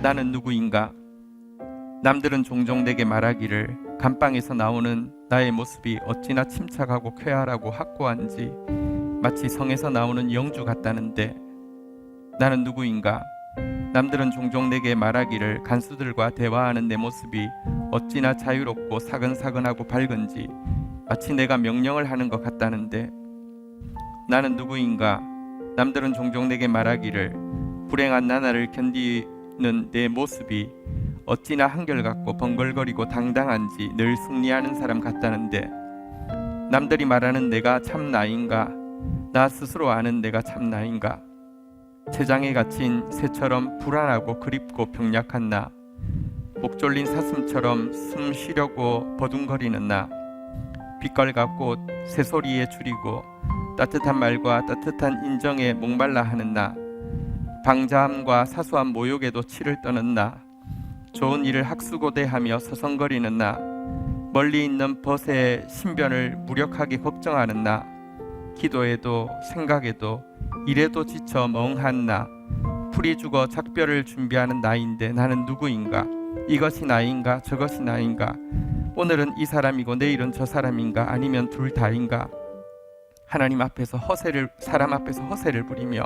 나는 누구인가? 남들은 종종 내게 말하기를 감방에서 나오는 나의 모습이 어찌나 침착하고 쾌활하고 확고한지 마치 성에서 나오는 영주 같다는데, 나는 누구인가? 남들은 종종 내게 말하기를 간수들과 대화하는 내 모습이 어찌나 자유롭고 사근사근하고 밝은지 마치 내가 명령을 하는 것 같다는데, 나는 누구인가? 남들은 종종 내게 말하기를 불행한 나날을 견디는 내 모습이 어찌나 한결같고 번글거리고 당당한지 늘 승리하는 사람 같다는데, 남들이 말하는 내가 참 나인가? 나 스스로 아는 내가 참 나인가? 채장에 갇힌 새처럼 불안하고 그립고 병약한 나, 목 졸린 사슴처럼 숨 쉬려고 버둥거리는 나, 빛깔과 꽃, 새소리에 줄이고 따뜻한 말과 따뜻한 인정에 목말라 하는 나, 방자함과 사소한 모욕에도 치를 떠는 나, 좋은 일을 학수고대하며 서성거리는 나, 멀리 있는 벗의 신변을 무력하게 걱정하는 나, 기도에도 생각에도 일에도 지쳐 멍한 나, 풀이 죽어 작별을 준비하는 나인데 나는 누구인가? 이것이 나인가? 저것이 나인가? 오늘은 이 사람이고 내일은 저 사람인가? 아니면 둘 다인가? 하나님 앞에서 사람 앞에서 허세를 부리며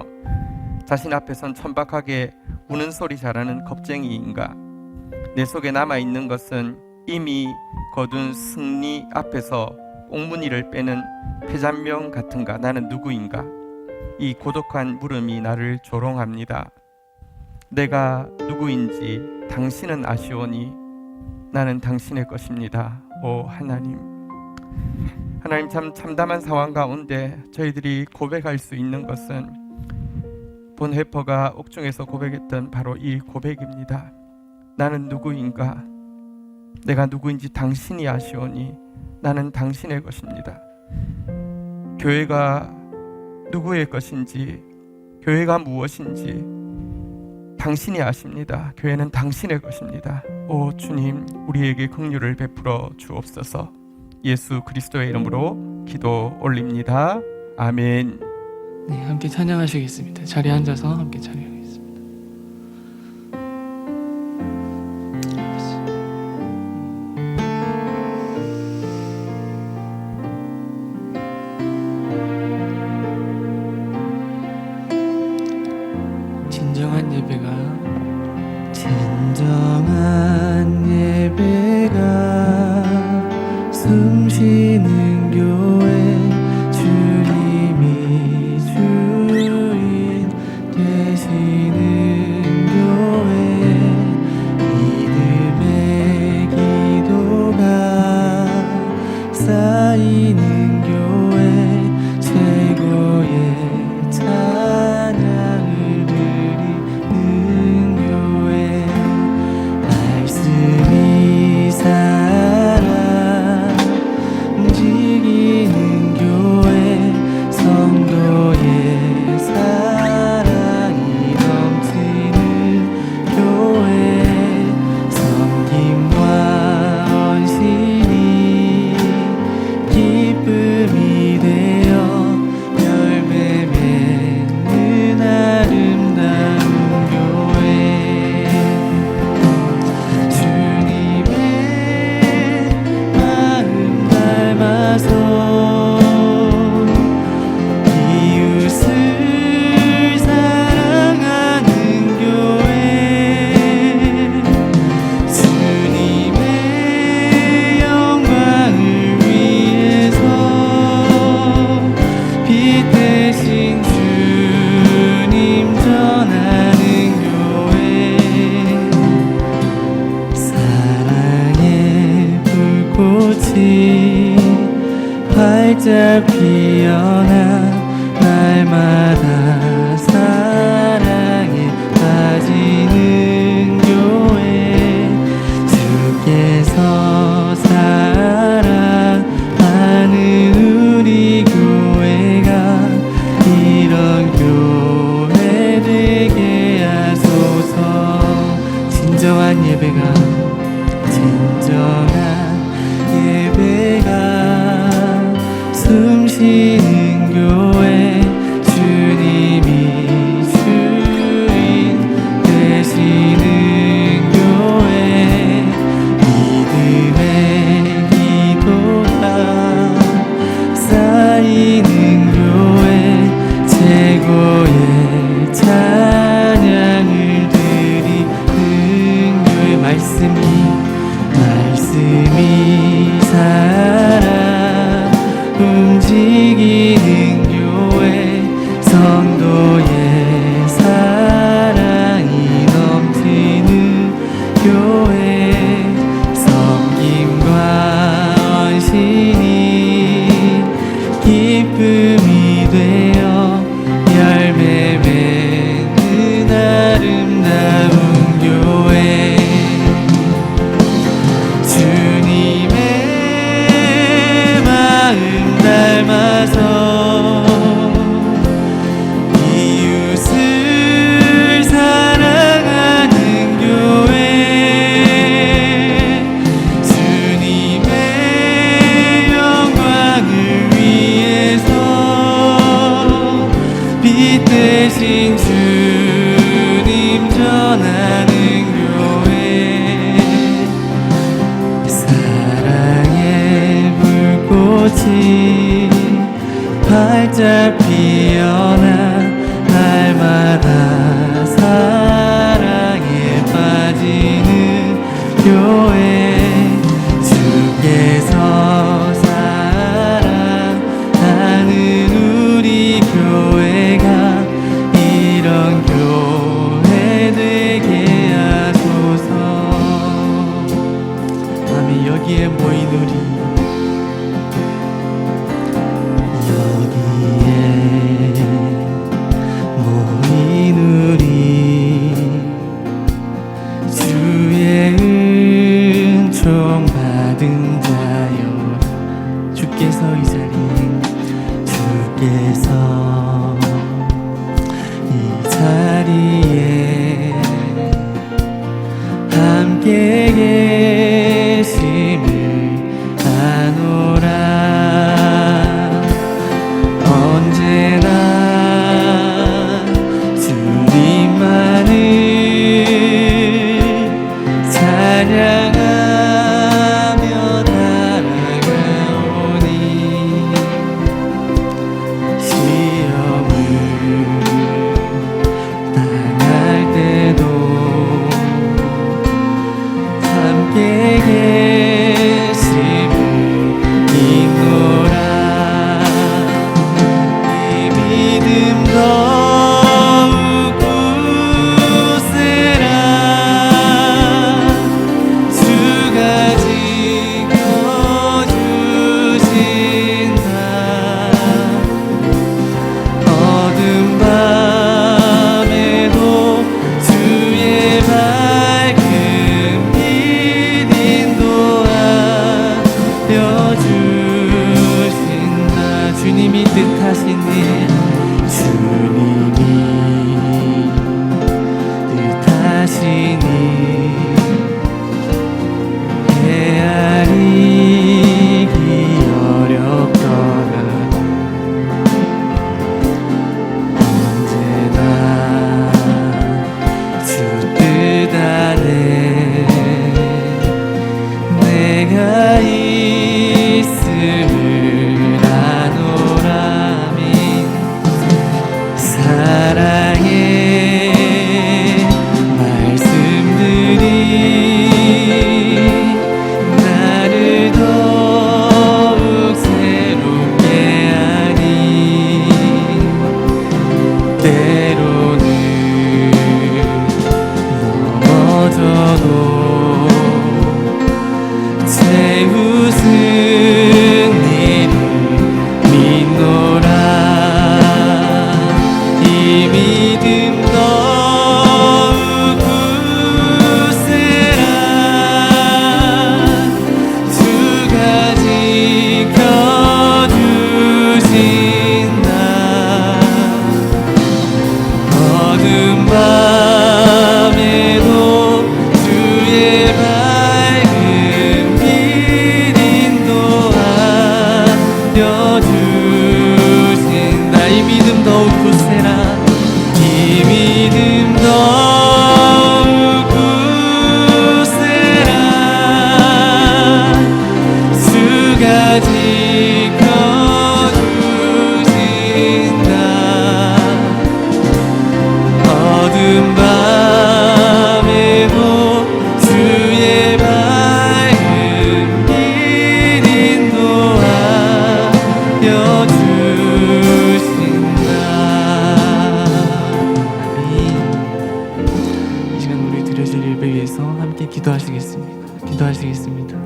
자신 앞에선 천박하게 우는 소리 잘하는 겁쟁이인가? 내 속에 남아있는 것은 이미 거둔 승리 앞에서 옥무늬를 빼는 폐잔명 같은가? 나는 누구인가? 이 고독한 물음이 나를 조롱합니다. 내가 누구인지 당신은 아시오니 나는 당신의 것입니다. 오 하나님, 하나님, 참 참담한 상황 가운데 저희들이 고백할 수 있는 것은 본 해퍼가 옥중에서 고백했던 바로 이 고백입니다. 나는 누구인가? 내가 누구인지 당신이 아시오니 나는 당신의 것입니다. 교회가 누구의 것인지, 교회가 무엇인지 당신이 아십니다. 교회는 당신의 것입니다. 오 주님, 우리에게 긍휼을 베풀어 주옵소서. 예수 그리스도의 이름으로 기도 올립니다. 아멘. 네, 함께 찬양하시겠습니다. 자리에 앉아서 함께 찬양하겠습니다. 진정한 예배가 숨쉬는 교회, 주님이 주인 되시는 교회, 믿음의 기도가 쌓이는 교회, 최고의 찬양을 드리는 교회, 말씀이 살아 움직이는 교회, 성도의 사랑이 넘치는 교회, 섬김과 헌신이 기쁨이 되어 열매 맺는 아름다운 교회, 주님의 마음 닮아서 이웃을 사랑하는 교회, 주님의 영광을 위해서 빛 대신 주님 전하는 교회, 사랑의 불꽃이 활짝 피어나 날마다 사랑에 빠지는 교회, 주께서 사랑하는 우리 교회가 이런 교회 되게 하소서. 진정한 예배가 숨쉬는 교회, 주님 말씀이 살아 움직이는 교회, 성도의 사랑이 넘치는 교회, 섬김과 헌신이 기쁨이 되어 열매 맺는 아름다운 교회, 주님의 마음 닮아서 이웃을 사랑하는 교회, 주님의 영광을 위해서 빛 대신 주님 전하는 교회, 사랑의 불꽃이 활짝 피어나 날마다 사랑에 빠지는 교회, 주께서 사랑하는 우리 교회가 이런 교회 되게 하소서. 아멘. 여기에 모인 우리, 여기에 모인 우리, 주의 은총 받은 자여, 주께서 이 자리에, 주께서 이 자리에 함께 계심을 아노라. 언제나 주님만을 찬양하며 달아가오니, 시험을 당할 때도 함께 계심을 믿노라. 이 믿음 더욱 굳세라. 주 기도하시겠습니다.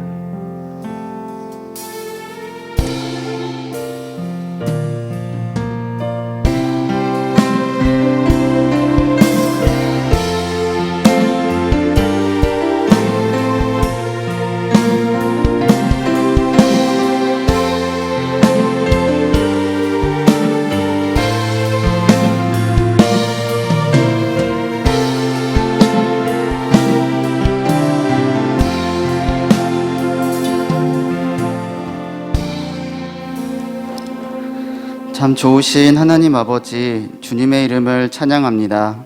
참 좋으신 하나님 아버지, 주님의 이름을 찬양합니다.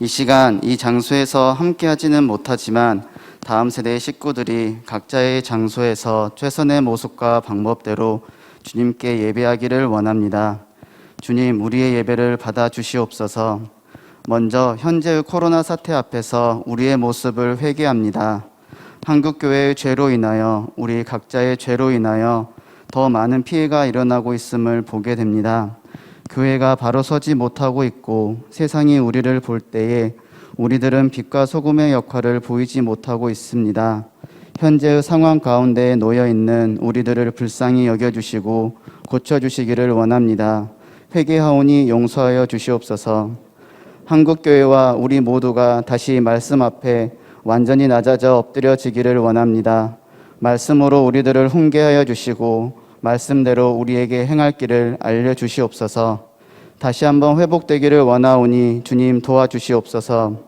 이 시간 이 장소에서 함께하지는 못하지만 다음 세대의 식구들이 각자의 장소에서 최선의 모습과 방법대로 주님께 예배하기를 원합니다. 주님, 우리의 예배를 받아주시옵소서. 먼저 현재의 코로나 사태 앞에서 우리의 모습을 회개합니다. 한국교회의 죄로 인하여, 우리 각자의 죄로 인하여 더 많은 피해가 일어나고 있음을 보게 됩니다. 교회가 바로 서지 못하고 있고 세상이 우리를 볼 때에 우리들은 빛과 소금의 역할을 보이지 못하고 있습니다. 현재의 상황 가운데 놓여 있는 우리들을 불쌍히 여겨주시고 고쳐주시기를 원합니다. 회개하오니 용서하여 주시옵소서. 한국교회와 우리 모두가 다시 말씀 앞에 완전히 낮아져 엎드려지기를 원합니다. 말씀으로 우리들을 훈계하여 주시고 말씀대로 우리에게 행할 길을 알려주시옵소서. 다시 한번 회복되기를 원하오니 주님 도와주시옵소서.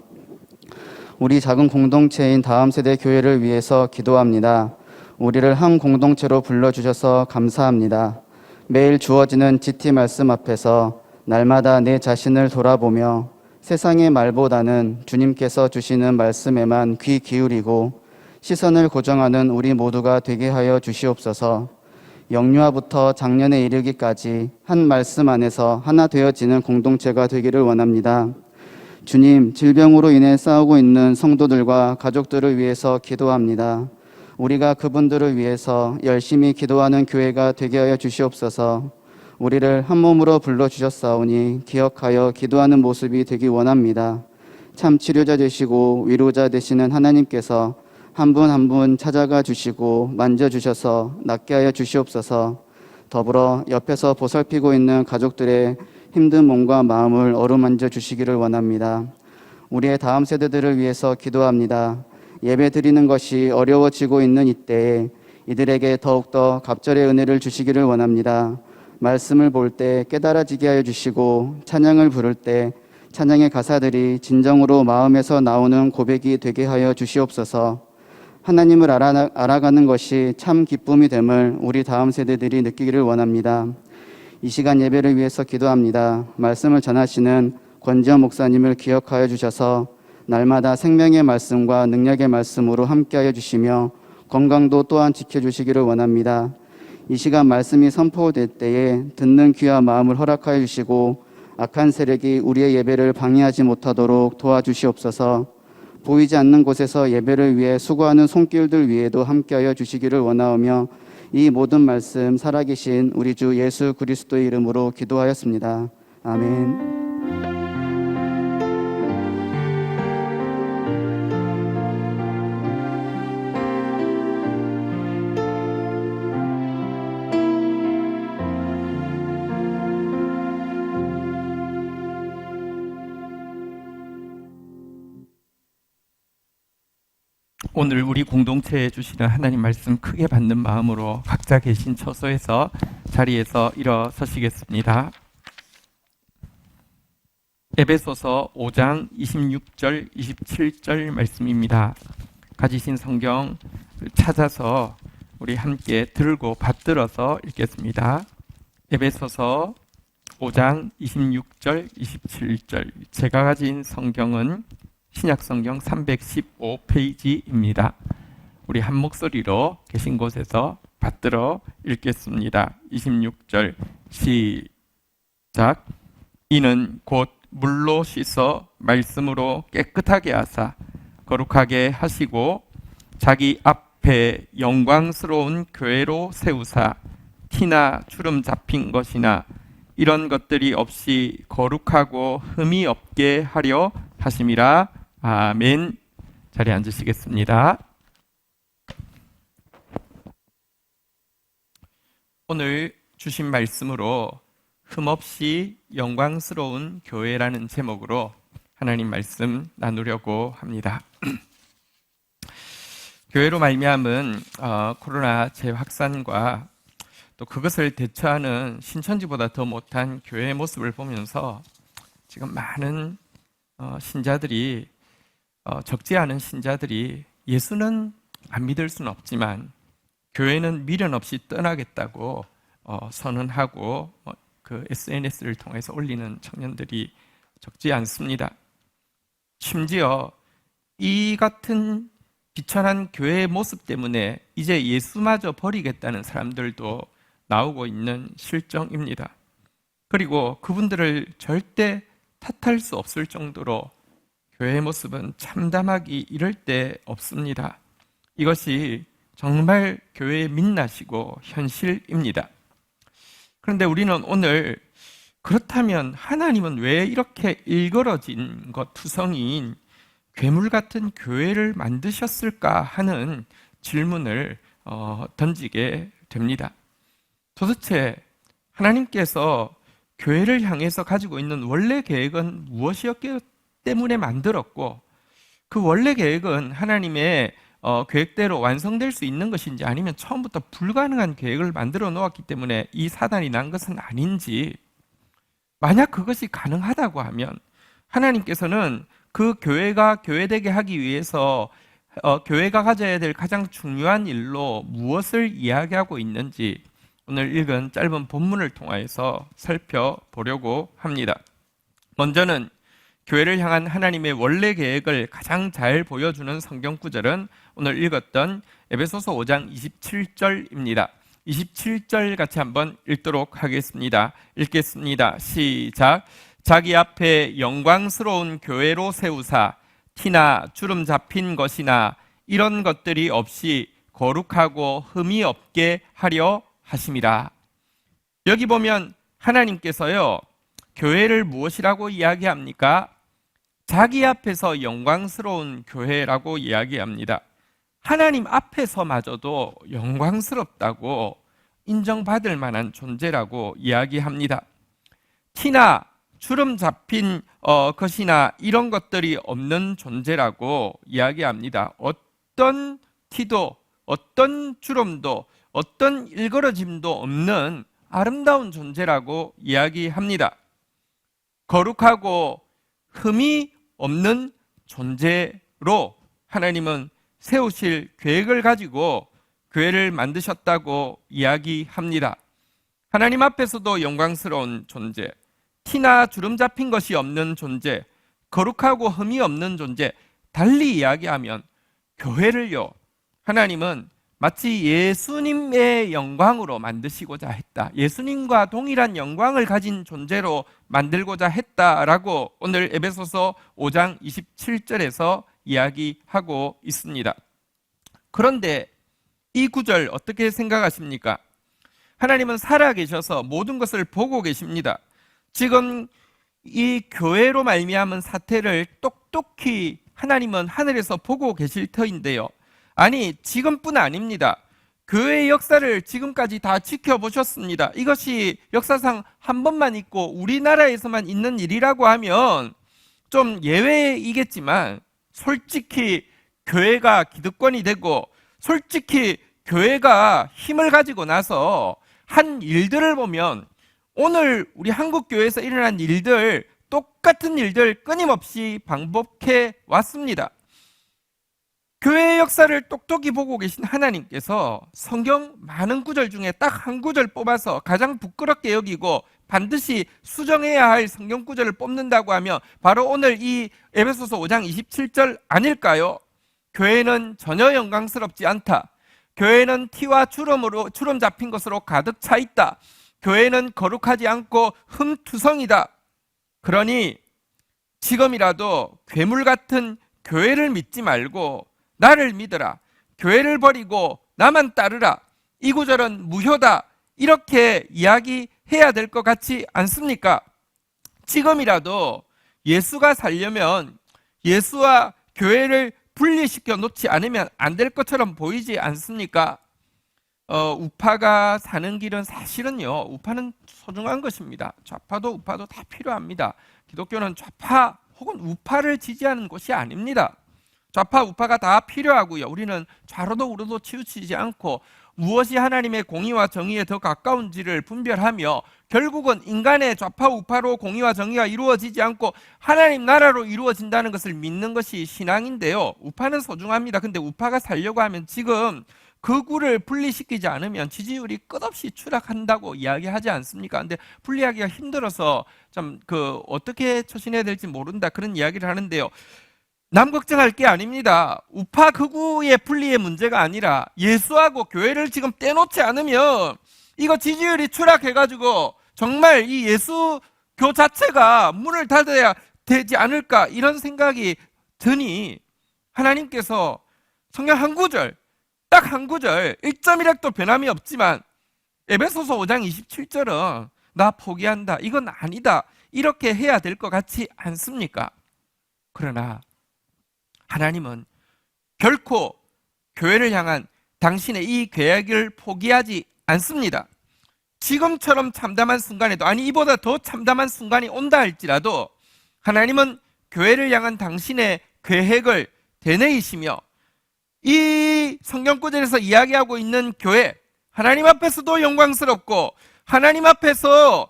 우리 작은 공동체인 다음 세대 교회를 위해서 기도합니다. 우리를 한 공동체로 불러주셔서 감사합니다. 매일 주어지는 GT 말씀 앞에서 날마다 내 자신을 돌아보며 세상의 말보다는 주님께서 주시는 말씀에만 귀 기울이고 시선을 고정하는 우리 모두가 되게 하여 주시옵소서. 영유아부터 작년에 이르기까지 한 말씀 안에서 하나 되어지는 공동체가 되기를 원합니다. 주님, 질병으로 인해 싸우고 있는 성도들과 가족들을 위해서 기도합니다. 우리가 그분들을 위해서 열심히 기도하는 교회가 되게 하여 주시옵소서. 우리를 한 몸으로 불러주셨사오니 기억하여 기도하는 모습이 되기 원합니다. 참 치료자 되시고 위로자 되시는 하나님께서 한 분 한 분 찾아가 주시고 만져주셔서 낫게 하여 주시옵소서. 더불어 옆에서 보살피고 있는 가족들의 힘든 몸과 마음을 어루만져 주시기를 원합니다. 우리의 다음 세대들을 위해서 기도합니다. 예배 드리는 것이 어려워지고 있는 이때에 이들에게 더욱더 갑절의 은혜를 주시기를 원합니다. 말씀을 볼 때 깨달아지게 하여 주시고 찬양을 부를 때 찬양의 가사들이 진정으로 마음에서 나오는 고백이 되게 하여 주시옵소서. 하나님을 알아가는 것이 참 기쁨이 됨을 우리 다음 세대들이 느끼기를 원합니다. 이 시간 예배를 위해서 기도합니다. 말씀을 전하시는 권지현 목사님을 기억하여 주셔서 날마다 생명의 말씀과 능력의 말씀으로 함께하여 주시며 건강도 또한 지켜주시기를 원합니다. 이 시간 말씀이 선포될 때에 듣는 귀와 마음을 허락하여 주시고 악한 세력이 우리의 예배를 방해하지 못하도록 도와주시옵소서. 보이지 않는 곳에서 예배를 위해 수고하는 손길들 위에도 함께하여 주시기를 원하오며 이 모든 말씀 살아계신 우리 주 예수 그리스도의 이름으로 기도하였습니다. 아멘. 오늘 우리 공동체에 주시는 하나님 말씀 크게 받는 마음으로 각자 계신 처소에서 자리에서 일어서시겠습니다. 에베소서 5장 26절 27절 말씀입니다. 가지신 성경 찾아서 우리 함께 들고 받들어서 읽겠습니다. 에베소서 5장 26절 27절. 제가 가진 성경은 신약성경 315페이지입니다. 우리 한 목소리로 계신 곳에서 받들어 읽겠습니다. 26절 시작. 이는 곧 물로 씻어 말씀으로 깨끗하게 하사 거룩하게 하시고 자기 앞에 영광스러운 교회로 세우사 티나 주름 잡힌 것이나 이런 것들이 없이 거룩하고 흠이 없게 하려 하심이라. 아멘. 자리에 앉으시겠습니다. 오늘 주신 말씀으로 흠없이 영광스러운 교회라는 제목으로 하나님 말씀 나누려고 합니다. 교회로 말미암은 코로나 재확산과 또 그것을 대처하는 신천지보다 더 못한 교회의 모습을 보면서 지금 많은 신자들이 적지 않은 신자들이 예수는 안 믿을 수는 없지만 교회는 미련 없이 떠나겠다고 선언하고 그 SNS를 통해서 올리는 청년들이 적지 않습니다. 심지어 이 같은 비천한 교회의 모습 때문에 이제 예수마저 버리겠다는 사람들도 나오고 있는 실정입니다. 그리고 그분들을 절대 탓할 수 없을 정도로 교회의 모습은 참담하기 이를 데 없습니다. 이것이 정말 교회의 민낯이고 현실입니다. 그런데 우리는 오늘 그렇다면 하나님은 왜 이렇게 일그러진 것 투성이인 괴물 같은 교회를 만드셨을까 하는 질문을 던지게 됩니다. 도대체 하나님께서 교회를 향해서 가지고 있는 원래 계획은 무엇이었기 때문에 만들었고 그 원래 계획은 하나님의 계획대로 완성될 수 있는 것인지 아니면 처음부터 불가능한 계획을 만들어 놓았기 때문에 이 사단이 난 것은 아닌지, 만약 그것이 가능하다고 하면 하나님께서는 그 교회가 교회되게 하기 위해서 교회가 가져야 될 가장 중요한 일로 무엇을 이야기하고 있는지 오늘 읽은 짧은 본문을 통해서 살펴보려고 합니다. 먼저는 교회를 향한 하나님의 원래 계획을 가장 잘 보여주는 성경 구절은 오늘 읽었던 에베소서 5장 27절입니다. 27절 같이 한번 읽도록 하겠습니다. 읽겠습니다. 시작. 자기 앞에 영광스러운 교회로 세우사 티나 주름 잡힌 것이나 이런 것들이 없이 거룩하고 흠이 없게 하려 하심이라. 여기 보면 하나님께서요, 교회를 무엇이라고 이야기합니까? 자기 앞에서 영광스러운 교회라고 이야기합니다. 하나님 앞에서마저도 영광스럽다고 인정받을 만한 존재라고 이야기합니다. 티나 주름 잡힌 것이나 이런 것들이 없는 존재라고 이야기합니다. 어떤 티도 어떤 주름도 어떤 일그러짐도 없는 아름다운 존재라고 이야기합니다. 거룩하고 흠이 없는 존재로 하나님은 세우실 계획을 가지고 교회를 만드셨다고 이야기합니다. 하나님 앞에서도 영광스러운 존재, 티나 주름 잡힌 것이 없는 존재, 거룩하고 흠이 없는 존재, 달리 이야기하면 교회를요, 하나님은 마치 예수님의 영광으로 만드시고자 했다. 예수님과 동일한 영광을 가진 존재로 만들고자 했다라고 오늘 에베소서 5장 27절에서 이야기하고 있습니다. 그런데 이 구절 어떻게 생각하십니까? 하나님은 살아계셔서 모든 것을 보고 계십니다. 지금 이 교회로 말미암은 사태를 똑똑히 하나님은 하늘에서 보고 계실 터인데요. 아니, 지금뿐 아닙니다. 교회의 역사를 지금까지 다 지켜보셨습니다. 이것이 역사상 한 번만 있고 우리나라에서만 있는 일이라고 하면 좀 예외이겠지만, 솔직히 교회가 기득권이 되고 솔직히 교회가 힘을 가지고 나서 한 일들을 보면 오늘 우리 한국 교회에서 일어난 일들, 똑같은 일들 끊임없이 반복해 왔습니다. 교회의 역사를 똑똑히 보고 계신 하나님께서 성경 많은 구절 중에 딱 한 구절 뽑아서 가장 부끄럽게 여기고 반드시 수정해야 할 성경 구절을 뽑는다고 하면 바로 오늘 이 에베소서 5장 27절 아닐까요? 교회는 전혀 영광스럽지 않다. 교회는 티와 주름 잡힌 것으로 가득 차 있다. 교회는 거룩하지 않고 흠투성이다. 그러니 지금이라도 괴물 같은 교회를 믿지 말고 나를 믿으라. 교회를 버리고 나만 따르라. 이 구절은 무효다. 이렇게 이야기해야 될 것 같지 않습니까? 지금이라도 예수가 살려면 예수와 교회를 분리시켜 놓지 않으면 안 될 것처럼 보이지 않습니까? 우파가 사는 길은 사실은요, 우파는 소중한 것입니다. 좌파도 우파도 다 필요합니다. 기독교는 좌파 혹은 우파를 지지하는 곳이 아닙니다. 좌파 우파가 다 필요하고요. 우리는 좌로도 우로도 치우치지 않고 무엇이 하나님의 공의와 정의에 더 가까운지를 분별하며 결국은 인간의 좌파 우파로 공의와 정의가 이루어지지 않고 하나님 나라로 이루어진다는 것을 믿는 것이 신앙인데요. 우파는 소중합니다. 근데 우파가 살려고 하면 지금 극우를 분리시키지 않으면 지지율이 끝없이 추락한다고 이야기하지 않습니까? 근데 분리하기가 힘들어서 좀 어떻게 처신해야 될지 모른다 그런 이야기를 하는데요. 남 걱정할 게 아닙니다. 우파 극우의 분리의 문제가 아니라 예수하고 교회를 지금 떼놓지 않으면 이거 지지율이 추락해가지고 정말 이 예수교 자체가 문을 닫아야 되지 않을까 이런 생각이 드니 하나님께서 성경 한 구절 딱 한 구절 1.1핵도 변함이 없지만 에베소서 5장 27절은 나 포기한다 이건 아니다 이렇게 해야 될 것 같지 않습니까? 그러나 하나님은 결코 교회를 향한 당신의 이 계획을 포기하지 않습니다. 지금처럼 참담한 순간에도 아니 이보다 더 참담한 순간이 온다 할지라도 하나님은 교회를 향한 당신의 계획을 되뇌이시며 이 성경 구절에서 이야기하고 있는 교회 하나님 앞에서도 영광스럽고 하나님 앞에서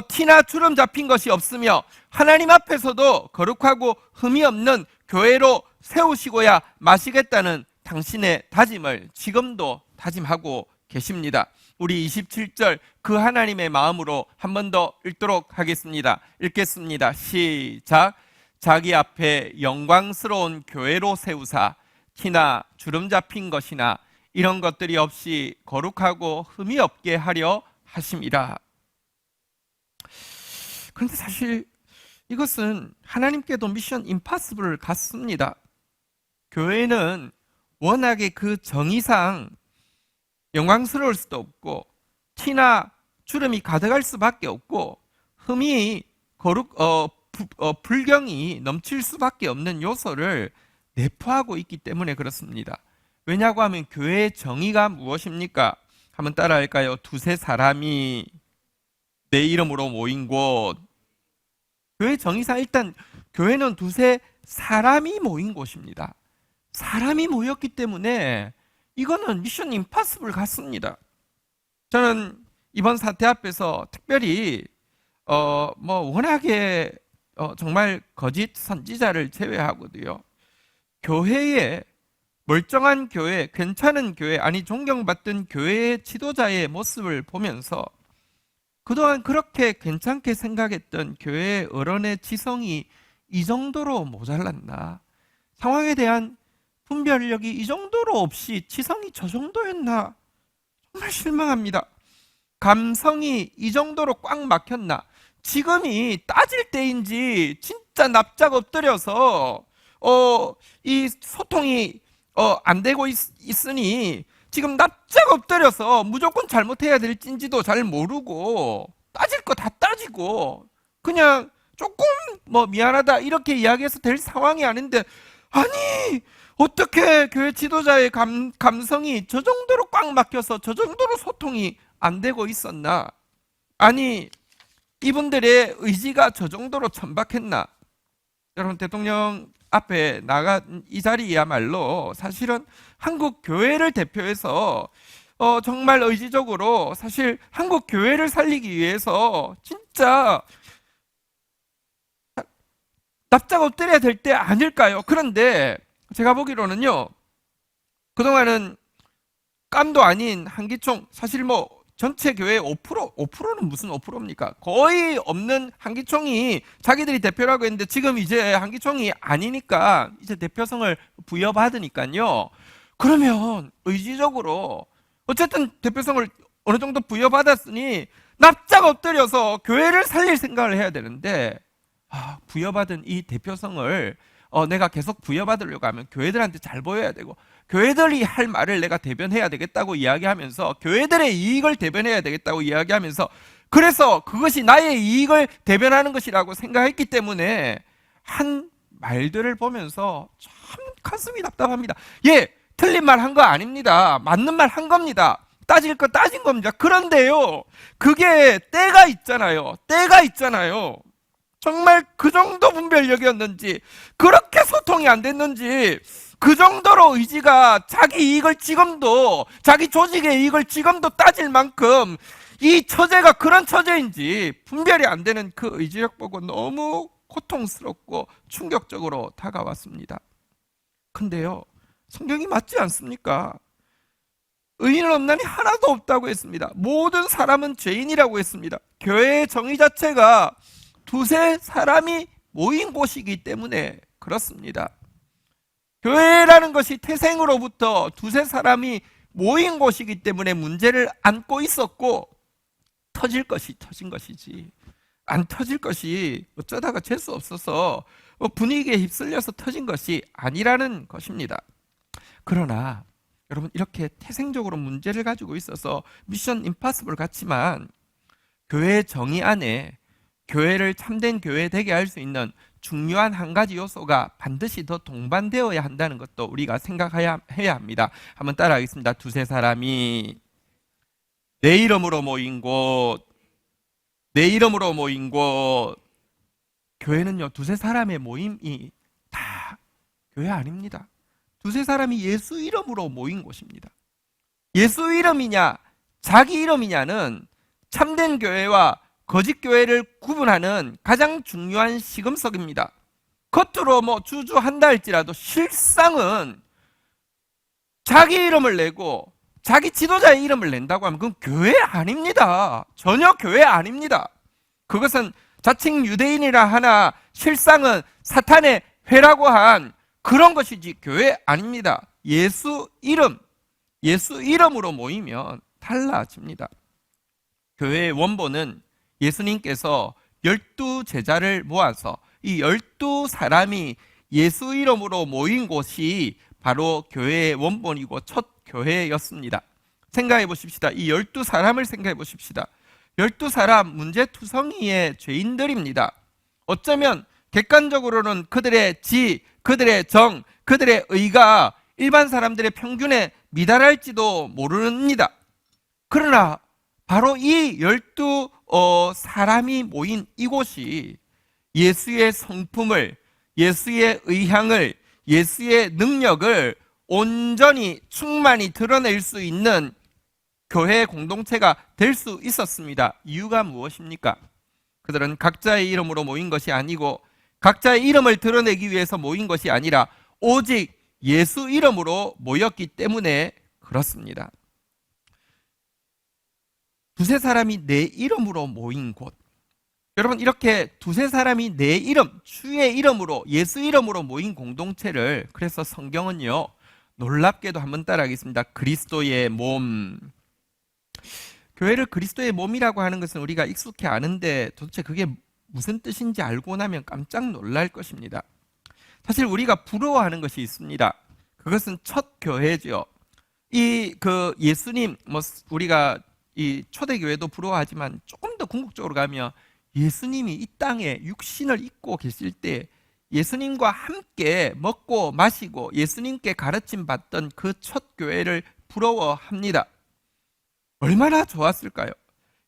티나 주름 잡힌 것이 없으며 하나님 앞에서도 거룩하고 흠이 없는 교회로 세우시고야 마시겠다는 당신의 다짐을 지금도 다짐하고 계십니다. 우리 27절 그 하나님의 마음으로 한 번 더 읽도록 하겠습니다. 읽겠습니다. 시작. 자기 앞에 영광스러운 교회로 세우사 티나 주름 잡힌 것이나 이런 것들이 없이 거룩하고 흠이 없게 하려 하심이라. 그런데 사실 이것은 하나님께도 미션 임파서블 같습니다. 교회는 워낙에 그 정의상 영광스러울 수도 없고 티나 주름이 가득할 수밖에 없고 흠이 불경이 넘칠 수밖에 없는 요소를 내포하고 있기 때문에 그렇습니다. 왜냐고 하면 교회의 정의가 무엇입니까? 한번 따라할까요? 두세 사람이 내 이름으로 모인 곳. 교회 정의상 일단 교회는 두세 사람이 모인 곳입니다. 사람이 모였기 때문에 이거는 미션 임파서블 같습니다. 저는 이번 사태 앞에서 특별히 워낙에 정말 거짓 선지자를 제외하고도요. 교회에 멀쩡한 교회, 괜찮은 교회, 아니 존경받던 교회의 지도자의 모습을 보면서 그동안 그렇게 괜찮게 생각했던 교회의 어른의 지성이 이 정도로 모자랐나? 상황에 대한 분별력이 이 정도로 없이 지성이 저 정도였나? 정말 실망합니다. 감성이 이 정도로 꽉 막혔나? 지금이 따질 때인지 진짜 납작 엎드려서 이 소통이 안 되고 있으니 지금 납작 엎드려서 무조건 잘못해야 될진지도 잘 모르고 따질 거 다 따지고 그냥 조금 미안하다 이렇게 이야기해서 될 상황이 아닌데 아니 어떻게 교회 지도자의 감성이 저 정도로 꽉 막혀서 저 정도로 소통이 안 되고 있었나? 아니 이분들의 의지가 저 정도로 천박했나? 여러분 대통령 앞에 나간 이 자리야말로 사실은 한국 교회를 대표해서 정말 의지적으로 사실 한국 교회를 살리기 위해서 진짜 납작 엎드려야 될 때 아닐까요? 그런데 제가 보기로는요 그동안은 깜도 아닌 한기총 사실 전체 교회 5%는 무슨 5%입니까? 거의 없는 한기총이 자기들이 대표라고 했는데 지금 이제 한기총이 아니니까 이제 대표성을 부여받으니까요. 그러면 의지적으로 어쨌든 대표성을 어느 정도 부여받았으니 납작 엎드려서 교회를 살릴 생각을 해야 되는데 부여받은 이 대표성을 내가 계속 부여받으려고 하면 교회들한테 잘 보여야 되고 교회들이 할 말을 내가 대변해야 되겠다고 이야기하면서 교회들의 이익을 대변해야 되겠다고 이야기하면서 그래서 그것이 나의 이익을 대변하는 것이라고 생각했기 때문에 한 말들을 보면서 참 가슴이 답답합니다. 예, 틀린 말 한 거 아닙니다. 맞는 말 한 겁니다. 따질 거 따진 겁니다. 그런데요, 그게 때가 있잖아요. 때가 있잖아요. 정말 그 정도 분별력이었는지, 그렇게 소통이 안 됐는지, 그 정도로 의지가 자기 이익을 지금도, 자기 조직의 이익을 지금도 따질 만큼 이 처제가 그런 처제인지 분별이 안 되는 그 의지력 보고 너무 고통스럽고 충격적으로 다가왔습니다. 근데요, 성경이 맞지 않습니까? 의인은 없나니 하나도 없다고 했습니다. 모든 사람은 죄인이라고 했습니다. 교회의 정의 자체가 두세 사람이 모인 곳이기 때문에 그렇습니다. 교회라는 것이 태생으로부터 두세 사람이 모인 곳이기 때문에 문제를 안고 있었고, 터질 것이 터진 것이지, 안 터질 것이 어쩌다가 재수 없어서 분위기에 휩쓸려서 터진 것이 아니라는 것입니다. 그러나 여러분, 이렇게 태생적으로 문제를 가지고 있어서 미션 임파서블 같지만 교회의 정의 안에 교회를 참된 교회 되게 할 수 있는 중요한 한 가지 요소가 반드시 더 동반되어야 한다는 것도 우리가 생각해야 합니다. 한번 따라하겠습니다. 두세 사람이 내 이름으로 모인 곳, 내 이름으로 모인 곳. 교회는요, 두세 사람의 모임이 다 교회 아닙니다. 두세 사람이 예수 이름으로 모인 곳입니다. 예수 이름이냐 자기 이름이냐는 참된 교회와 거짓 교회를 구분하는 가장 중요한 시금석입니다. 겉으로 주저한다 할지라도 실상은 자기 이름을 내고 자기 지도자의 이름을 낸다고 하면 그건 교회 아닙니다. 전혀 교회 아닙니다. 그것은 자칭 유대인이라 하나 실상은 사탄의 회라고 한 그런 것이지 교회 아닙니다. 예수 이름으로 모이면 달라집니다. 교회의 원본은 예수님께서 12제자를 모아서 이 12사람이 예수 이름으로 모인 곳이 바로 교회의 원본이고 첫 교회였습니다. 생각해 보십시다. 이 12사람을 생각해 보십시다. 12사람 문제투성이의 죄인들입니다. 어쩌면 객관적으로는 그들의 지, 그들의 정, 그들의 의가 일반 사람들의 평균에 미달할지도 모릅니다. 그러나 바로 이 12사람이 모인 이곳이 예수의 성품을, 예수의 의향을, 예수의 능력을 온전히 충만히 드러낼 수 있는 교회 공동체가 될 수 있었습니다. 이유가 무엇입니까? 그들은 각자의 이름으로 모인 것이 아니고 각자의 이름을 드러내기 위해서 모인 것이 아니라 오직 예수 이름으로 모였기 때문에 그렇습니다. 두세 사람이 내 이름으로 모인 곳. 여러분, 이렇게 두세 사람이 내 이름, 주의 이름으로, 예수 이름으로 모인 공동체를, 그래서 성경은요, 놀랍게도 한번 따라하겠습니다. 그리스도의 몸. 교회를 그리스도의 몸이라고 하는 것은 우리가 익숙해 아는데 도대체 그게 무슨 뜻인지 알고 나면 깜짝 놀랄 것입니다. 사실 우리가 부러워하는 것이 있습니다. 그것은 첫 교회죠. 예수님, 우리가 이 초대교회도 부러워하지만 조금 더 궁극적으로 가면 예수님이 이 땅에 육신을 입고 계실 때 예수님과 함께 먹고 마시고 예수님께 가르침 받던 그 첫 교회를 부러워합니다. 얼마나 좋았을까요?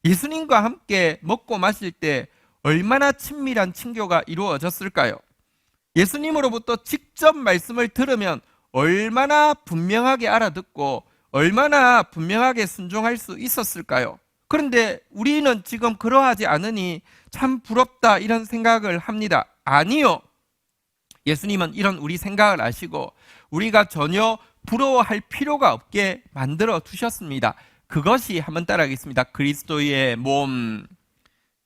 예수님과 함께 먹고 마실 때 얼마나 친밀한 친교가 이루어졌을까요? 예수님으로부터 직접 말씀을 들으면 얼마나 분명하게 알아듣고 얼마나 분명하게 순종할 수 있었을까요? 그런데 우리는 지금 그러하지 않으니 참 부럽다 이런 생각을 합니다. 아니요. 예수님은 이런 우리 생각을 아시고 우리가 전혀 부러워할 필요가 없게 만들어 두셨습니다. 그것이 한번 따라하겠습니다. 그리스도의 몸.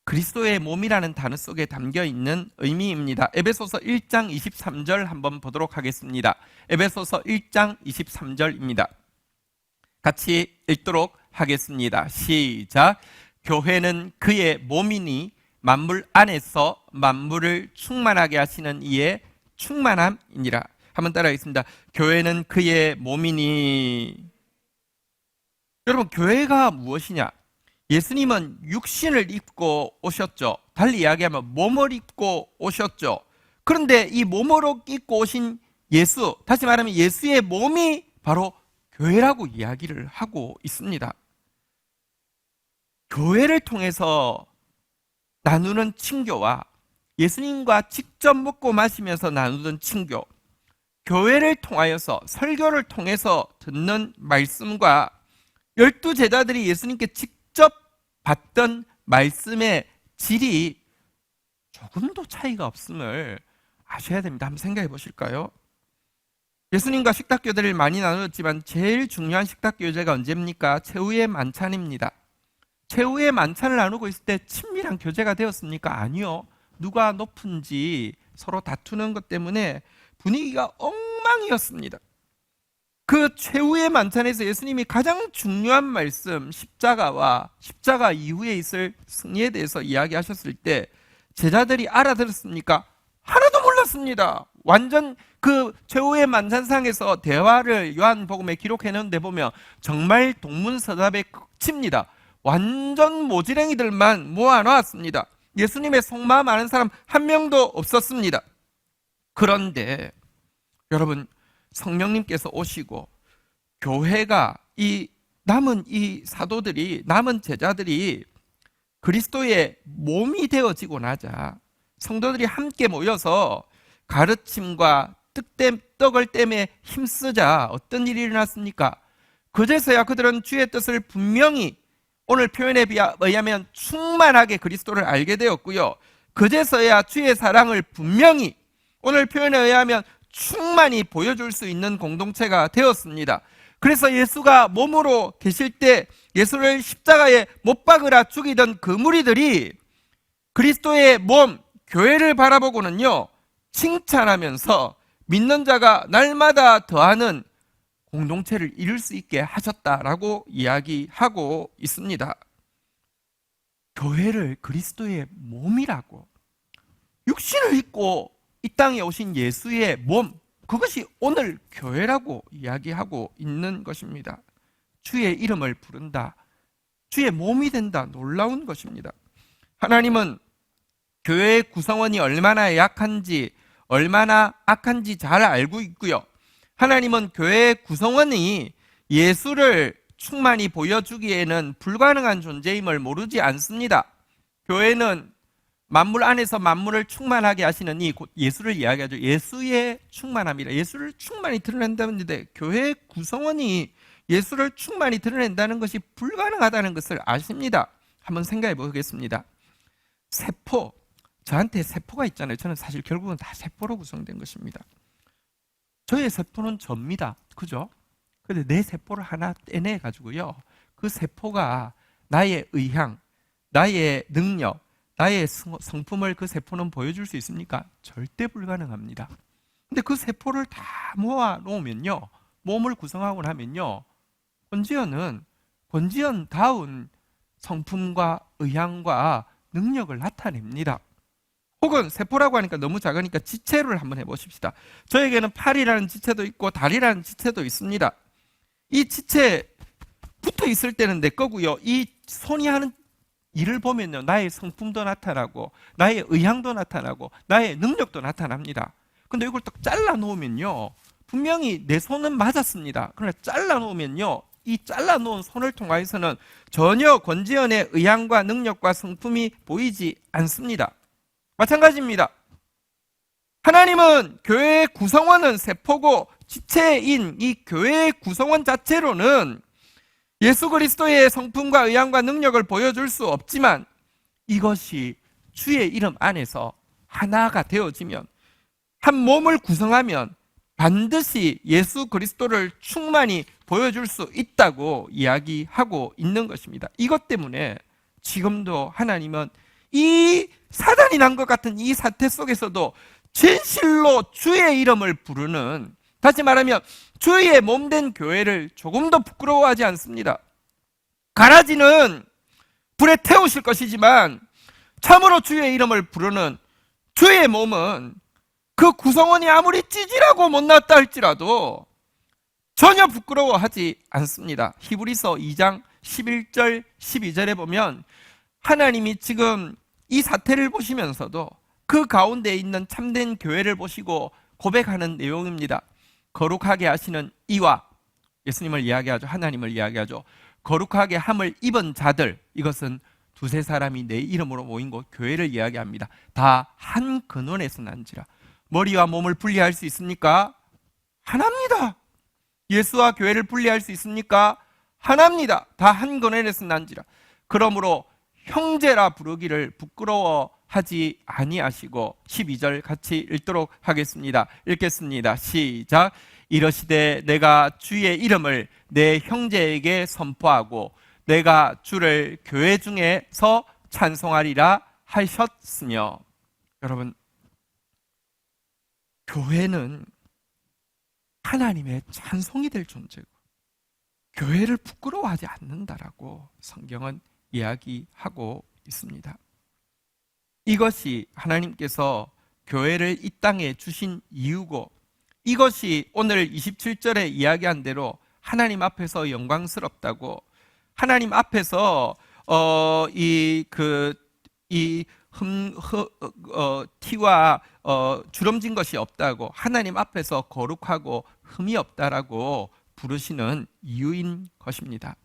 그리스도의 몸이라는 단어 속에 담겨 있는 의미입니다. 에베소서 1장 23절 한번 보도록 하겠습니다. 에베소서 1장 23절입니다. 같이 읽도록 하겠습니다. 시작. 교회는 그의 몸이니 만물 안에서 만물을 충만하게 하시는 이의 충만함이니라. 한번 따라하겠습니다. 교회는 그의 몸이니. 여러분, 교회가 무엇이냐? 예수님은 육신을 입고 오셨죠. 달리 이야기하면 몸을 입고 오셨죠. 그런데 이 몸으로 입고 오신 예수, 다시 말하면 예수의 몸이 바로 교회라고 이야기를 하고 있습니다. 교회를 통해서 나누는 친교와 예수님과 직접 먹고 마시면서 나누던 친교, 교회를 통하여서 설교를 통해서 듣는 말씀과 12제자들이 예수님께 직접 받던 말씀의 질이 조금도 차이가 없음을 아셔야 됩니다. 한번 생각해 보실까요? 예수님과 식탁교제를 많이 나누었지만 제일 중요한 식탁교제가 언제입니까? 최후의 만찬입니다. 최후의 만찬을 나누고 있을 때 친밀한 교제가 되었습니까? 아니요. 누가 높은지 서로 다투는 것 때문에 분위기가 엉망이었습니다. 그 최후의 만찬에서 예수님이 가장 중요한 말씀, 십자가와 십자가 이후에 있을 승리에 대해서 이야기하셨을 때 제자들이 알아들었습니까? 하나도 몰랐습니다. 완전 그 최후의 만찬상에서 대화를 요한복음에 기록해놓은 데 보면 정말 동문서답의 끝입니다. 완전 모지랭이들만 모아놓았습니다. 예수님의 속마음 아는 사람 한 명도 없었습니다. 그런데 여러분, 성령님께서 오시고 교회가 남은 이 사도들이, 남은 제자들이 그리스도의 몸이 되어지고 나자 성도들이 함께 모여서 가르침과 떡을 떼매 힘쓰자 어떤 일이 일어났습니까? 그제서야 그들은 주의 뜻을 분명히, 오늘 표현에 의하면 충만하게 그리스도를 알게 되었고요. 그제서야 주의 사랑을 분명히, 오늘 표현에 의하면 충만히 보여줄 수 있는 공동체가 되었습니다. 그래서 예수가 몸으로 계실 때 예수를 십자가에 못 박으라 죽이던 그 무리들이 그리스도의 몸, 교회를 바라보고는요, 칭찬하면서 믿는 자가 날마다 더하는 공동체를 이룰 수 있게 하셨다라고 이야기하고 있습니다. 교회를 그리스도의 몸이라고, 육신을 입고 이 땅에 오신 예수의 몸, 그것이 오늘 교회라고 이야기하고 있는 것입니다. 주의 이름을 부른다, 주의 몸이 된다, 놀라운 것입니다. 하나님은 교회의 구성원이 얼마나 약한지, 얼마나 악한지 잘 알고 있고요. 하나님은 교회의 구성원이 예수를 충만히 보여주기에는 불가능한 존재임을 모르지 않습니다. 교회는 만물 안에서 만물을 충만하게 하시는 이 곧 예수를 이야기하죠. 예수의 충만함이라. 예수를 충만히 드러낸다는데 교회의 구성원이 예수를 충만히 드러낸다는 것이 불가능하다는 것을 아십니다. 한번 생각해 보겠습니다. 세포, 저한테 세포가 있잖아요. 저는 사실 결국은 다 세포로 구성된 것입니다. 저의 세포는 접니다. 그죠? 근데 내 세포를 하나 떼내 가지고요, 그 세포가 나의 의향, 나의 능력, 나의 성품을 그 세포는 보여줄 수 있습니까? 절대 불가능합니다. 근데 그 세포를 다 모아 놓으면요, 몸을 구성하고 나면요, 권지연다운 성품과 의향과 능력을 나타냅니다. 혹은 세포라고 하니까 너무 작으니까 지체를 한번 해보십시다. 저에게는 팔이라는 지체도 있고 다리라는 지체도 있습니다. 이 지체 붙어 있을 때는 내 거고요, 이 손이 하는 일을 보면요, 나의 성품도 나타나고 나의 의향도 나타나고 나의 능력도 나타납니다. 근데 이걸 딱 잘라 놓으면요, 분명히 내 손은 맞았습니다. 그러나 잘라 놓으면요, 이 잘라 놓은 손을 통해서는 전혀 권지연의 의향과 능력과 성품이 보이지 않습니다. 마찬가지입니다. 하나님은 교회의 구성원은 세포고 지체인 이 교회의 구성원 자체로는 예수 그리스도의 성품과 의향과 능력을 보여줄 수 없지만 이것이 주의 이름 안에서 하나가 되어지면, 한 몸을 구성하면 반드시 예수 그리스도를 충만히 보여줄 수 있다고 이야기하고 있는 것입니다. 이것 때문에 지금도 하나님은 이 사단이 난 것 같은 이 사태 속에서도 진실로 주의 이름을 부르는, 다시 말하면 주의 몸된 교회를 조금도 부끄러워하지 않습니다. 가라지는 불에 태우실 것이지만 참으로 주의 이름을 부르는 주의 몸은 그 구성원이 아무리 찌질하고 못났다 할지라도 전혀 부끄러워하지 않습니다. 히브리서 2장 11절 12절에 보면 하나님이 지금 이 사태를 보시면서도 그 가운데 있는 참된 교회를 보시고 고백하는 내용입니다. 거룩하게 하시는 이와, 예수님을 이야기하죠. 하나님을 이야기하죠. 거룩하게 함을 입은 자들, 이것은 두세 사람이 내 이름으로 모인 곳 교회를 이야기합니다. 다 한 근원에서 난지라. 머리와 몸을 분리할 수 있습니까? 하나입니다. 예수와 교회를 분리할 수 있습니까? 하나입니다. 다 한 근원에서 난지라. 그러므로 형제라 부르기를 부끄러워하지 아니하시고 12절 같이 읽도록 하겠습니다. 읽겠습니다. 시작. 이러시되 내가 주의 이름을 내 형제에게 선포하고 내가 주를 교회 중에서 찬송하리라 하셨으며. 여러분, 교회는 하나님의 찬송이 될 존재고 교회를 부끄러워하지 않는다라고 성경은 이야기하고 있습니다. 이것이 하나님께서 교회를 이 땅에 주신 이유고, 이것이 오늘 27절에 이야기한 대로 하나님 앞에서 영광스럽다고, 하나님 앞에서 티와 주름진 것이 없다고, 하나님 앞에서 거룩하고 흠이 없다라고 부르시는 이유인 것입니다.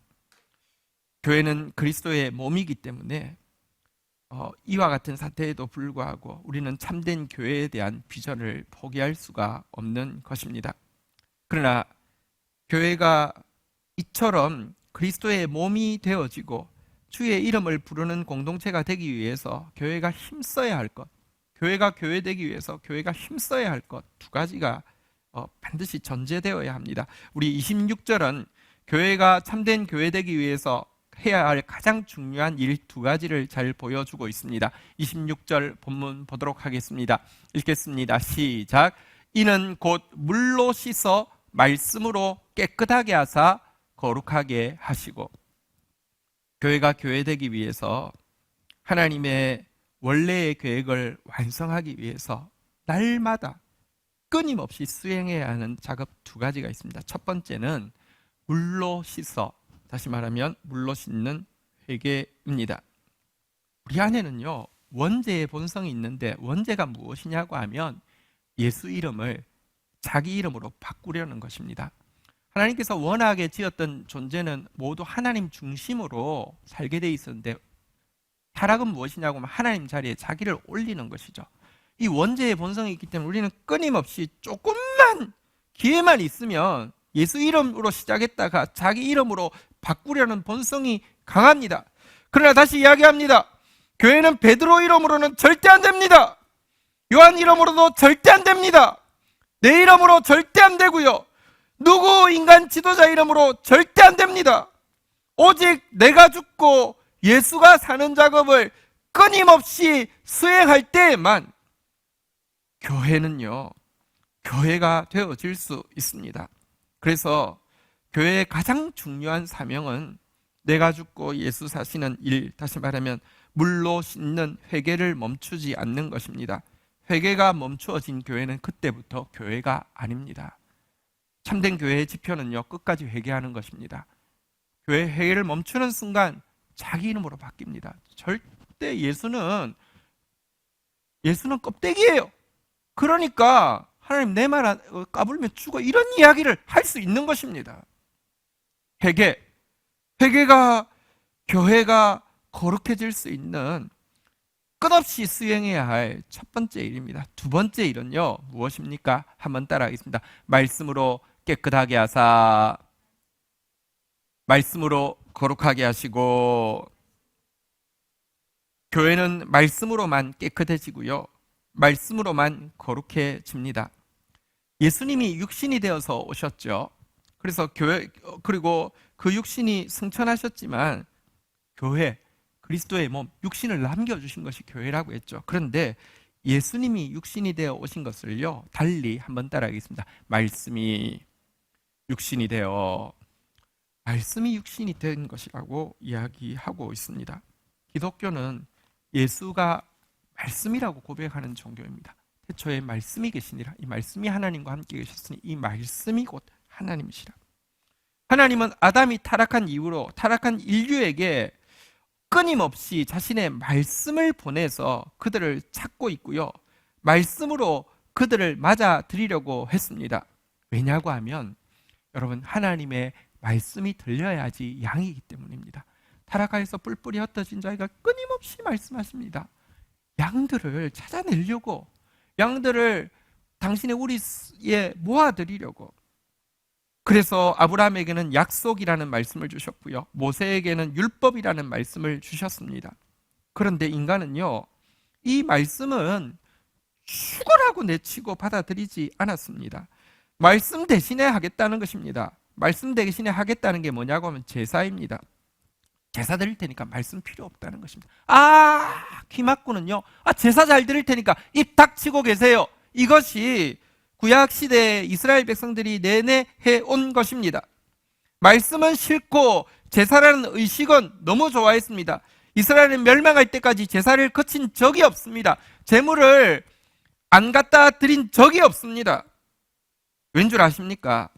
교회는 그리스도의 몸이기 때문에 이와 같은 사태에도 불구하고 우리는 참된 교회에 대한 비전을 포기할 수가 없는 것입니다. 그러나 교회가 이처럼 그리스도의 몸이 되어지고 주의 이름을 부르는 공동체가 되기 위해서 교회가 힘써야 할 것, 교회가 교회되기 위해서 교회가 힘써야 할 것 두 가지가 반드시 전제되어야 합니다. 우리 26절은 교회가 참된 교회 되기 위해서 해야 할 가장 중요한 일 두 가지를 잘 보여주고 있습니다. 26절 본문 보도록 하겠습니다. 읽겠습니다. 시작. 이는 곧 물로 씻어 말씀으로 깨끗하게 하사 거룩하게 하시고. 교회가 교회되기 위해서 하나님의 원래의 계획을 완성하기 위해서 날마다 끊임없이 수행해야 하는 작업 두 가지가 있습니다. 첫 번째는 물로 씻어, 다시 말하면 물로 씻는 회개입니다. 우리 안에는요, 원죄의 본성이 있는데 원죄가 무엇이냐고 하면 예수 이름을 자기 이름으로 바꾸려는 것입니다. 하나님께서 원하게 지었던 존재는 모두 하나님 중심으로 살게 돼 있었는데, 타락은 무엇이냐고 하면 하나님 자리에 자기를 올리는 것이죠. 이 원죄의 본성이 있기 때문에 우리는 끊임없이 조금만 기회만 있으면 예수 이름으로 시작했다가 자기 이름으로 바꾸려는 본성이 강합니다. 그러나 다시 이야기합니다. 교회는 베드로 이름으로는 절대 안 됩니다. 요한 이름으로도 절대 안 됩니다. 내 이름으로 절대 안 되고요. 누구 인간 지도자 이름으로 절대 안 됩니다. 오직 내가 죽고 예수가 사는 작업을 끊임없이 수행할 때에만 교회는요, 교회가 되어질 수 있습니다. 그래서 교회의 가장 중요한 사명은 내가 죽고 예수 사시는 일, 다시 말하면 물로 씻는 회개를 멈추지 않는 것입니다. 회개가 멈추어진 교회는 그때부터 교회가 아닙니다. 참된 교회의 지표는요, 끝까지 회개하는 것입니다. 교회 회개를 멈추는 순간 자기 이름으로 바뀝니다. 절대 예수는 껍데기예요. 그러니까 하나님 내 말 까불면 죽어, 이런 이야기를 할 수 있는 것입니다. 회개가 교회가 거룩해질 수 있는 끝없이 수행해야 할 첫 번째 일입니다. 두 번째 일은요, 무엇입니까? 한번 따라하겠습니다. 말씀으로 깨끗하게 하사, 말씀으로 거룩하게 하시고. 교회는 말씀으로만 깨끗해지고요, 말씀으로만 거룩해집니다. 예수님이 육신이 되어서 오셨죠. 그래서 그리고 그 육신이 승천하셨지만 교회, 그리스도의 몸, 육신을 남겨주신 것이 교회라고 했죠. 그런데 예수님이 육신이 되어 오신 것을요, 달리 한번 따라하겠습니다. 말씀이 육신이 된 것이라고 이야기하고 있습니다. 기독교는 예수가 말씀이라고 고백하는 종교입니다. 태초에 말씀이 계시니라. 이 말씀이 하나님과 함께 계셨으니 이 말씀이 곧 하나님이시라. 하나님은 아담이 타락한 이후로 타락한 인류에게 끊임없이 자신의 말씀을 보내서 그들을 찾고 있고요, 말씀으로 그들을 맞아들이려고 했습니다. 왜냐고 하면 여러분, 하나님의 말씀이 들려야지 양이기 때문입니다. 타락하여서 뿔뿔이 흩어진 자가 끊임없이 말씀하십니다. 양들을 찾아내려고, 양들을 당신의 우리에 모아드리려고. 그래서 아브라함에게는 약속이라는 말씀을 주셨고요, 모세에게는 율법이라는 말씀을 주셨습니다. 그런데 인간은요, 이 말씀은 죽으라고 내치고 받아들이지 않았습니다. 말씀 대신에 하겠다는 것입니다. 말씀 대신에 하겠다는 게 뭐냐고 하면 제사입니다. 제사 드릴 테니까 말씀 필요 없다는 것입니다. 기막구는요, 제사 잘 드릴 테니까 입 닥치고 계세요. 이것이 구약시대에 이스라엘 백성들이 내내 해온 것입니다. 말씀은 싫고 제사라는 의식은 너무 좋아했습니다. 이스라엘은 멸망할 때까지 제사를 거친 적이 없습니다. 제물을 안 갖다 드린 적이 없습니다. 왠 줄 아십니까?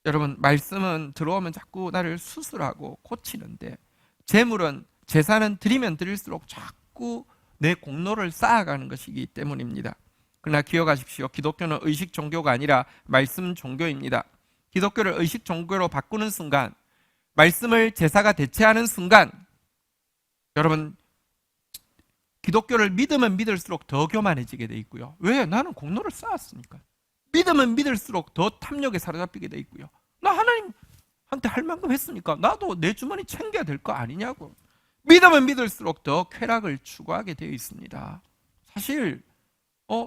여러분, 말씀은 들어오면 자꾸 나를 수술하고 고치는데, 제물은, 제사는 드리면 드릴수록 자꾸 내 공로를 쌓아가는 것이기 때문입니다. 그러나 기억하십시오. 기독교는 의식 종교가 아니라 말씀 종교입니다. 기독교를 의식 종교로 바꾸는 순간, 말씀을 제사가 대체하는 순간, 여러분, 기독교를 믿으면 믿을수록 더 교만해지게 돼 있고요. 왜? 나는 공로를 쌓았으니까. 믿으면 믿을수록 더 탐욕에 사로잡히게 돼 있고요. 나 하나님한테 할 만큼 했으니까 나도 내 주머니 챙겨야 될 거 아니냐고. 믿으면 믿을수록 더 쾌락을 추구하게 되어 있습니다. 사실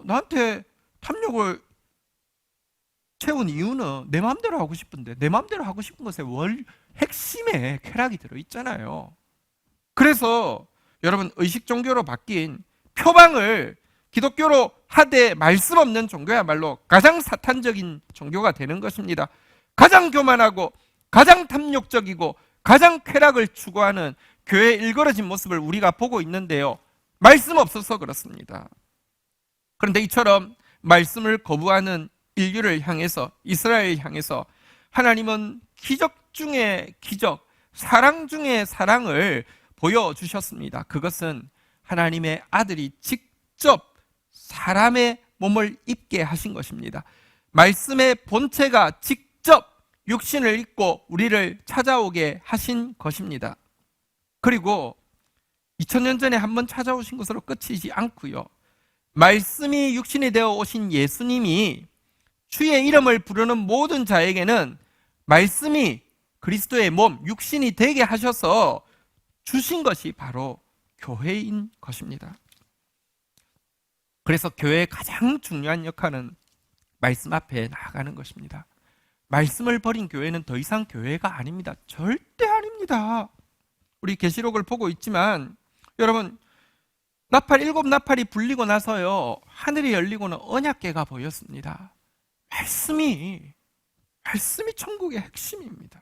나한테 탐욕을 채운 이유는 내 마음대로 하고 싶은데, 내 마음대로 하고 싶은 것의 핵심에 쾌락이 들어있잖아요. 그래서 여러분, 의식 종교로 바뀐 표방을 기독교로 하되 말씀 없는 종교야말로 가장 사탄적인 종교가 되는 것입니다. 가장 교만하고 가장 탐욕적이고 가장 쾌락을 추구하는 교회의 일그러진 모습을 우리가 보고 있는데요, 말씀 없어서 그렇습니다. 그런데 이처럼 말씀을 거부하는 인류를 향해서, 이스라엘을 향해서 하나님은 기적 중에 기적, 사랑 중에 사랑을 보여주셨습니다. 그것은 하나님의 아들이 직접 사람의 몸을 입게 하신 것입니다. 말씀의 본체가 직접 육신을 입고 우리를 찾아오게 하신 것입니다. 그리고 2000년 전에 한번 찾아오신 것으로 끝이지 않고요, 말씀이 육신이 되어 오신 예수님이 주의 이름을 부르는 모든 자에게는 말씀이 그리스도의 몸, 육신이 되게 하셔서 주신 것이 바로 교회인 것입니다. 그래서 교회의 가장 중요한 역할은 말씀 앞에 나아가는 것입니다. 말씀을 버린 교회는 더 이상 교회가 아닙니다. 절대 아닙니다. 우리 계시록을 보고 있지만 여러분, 일곱 나팔이 불리고 나서요, 하늘이 열리고는 언약궤가 보였습니다. 말씀이 천국의 핵심입니다.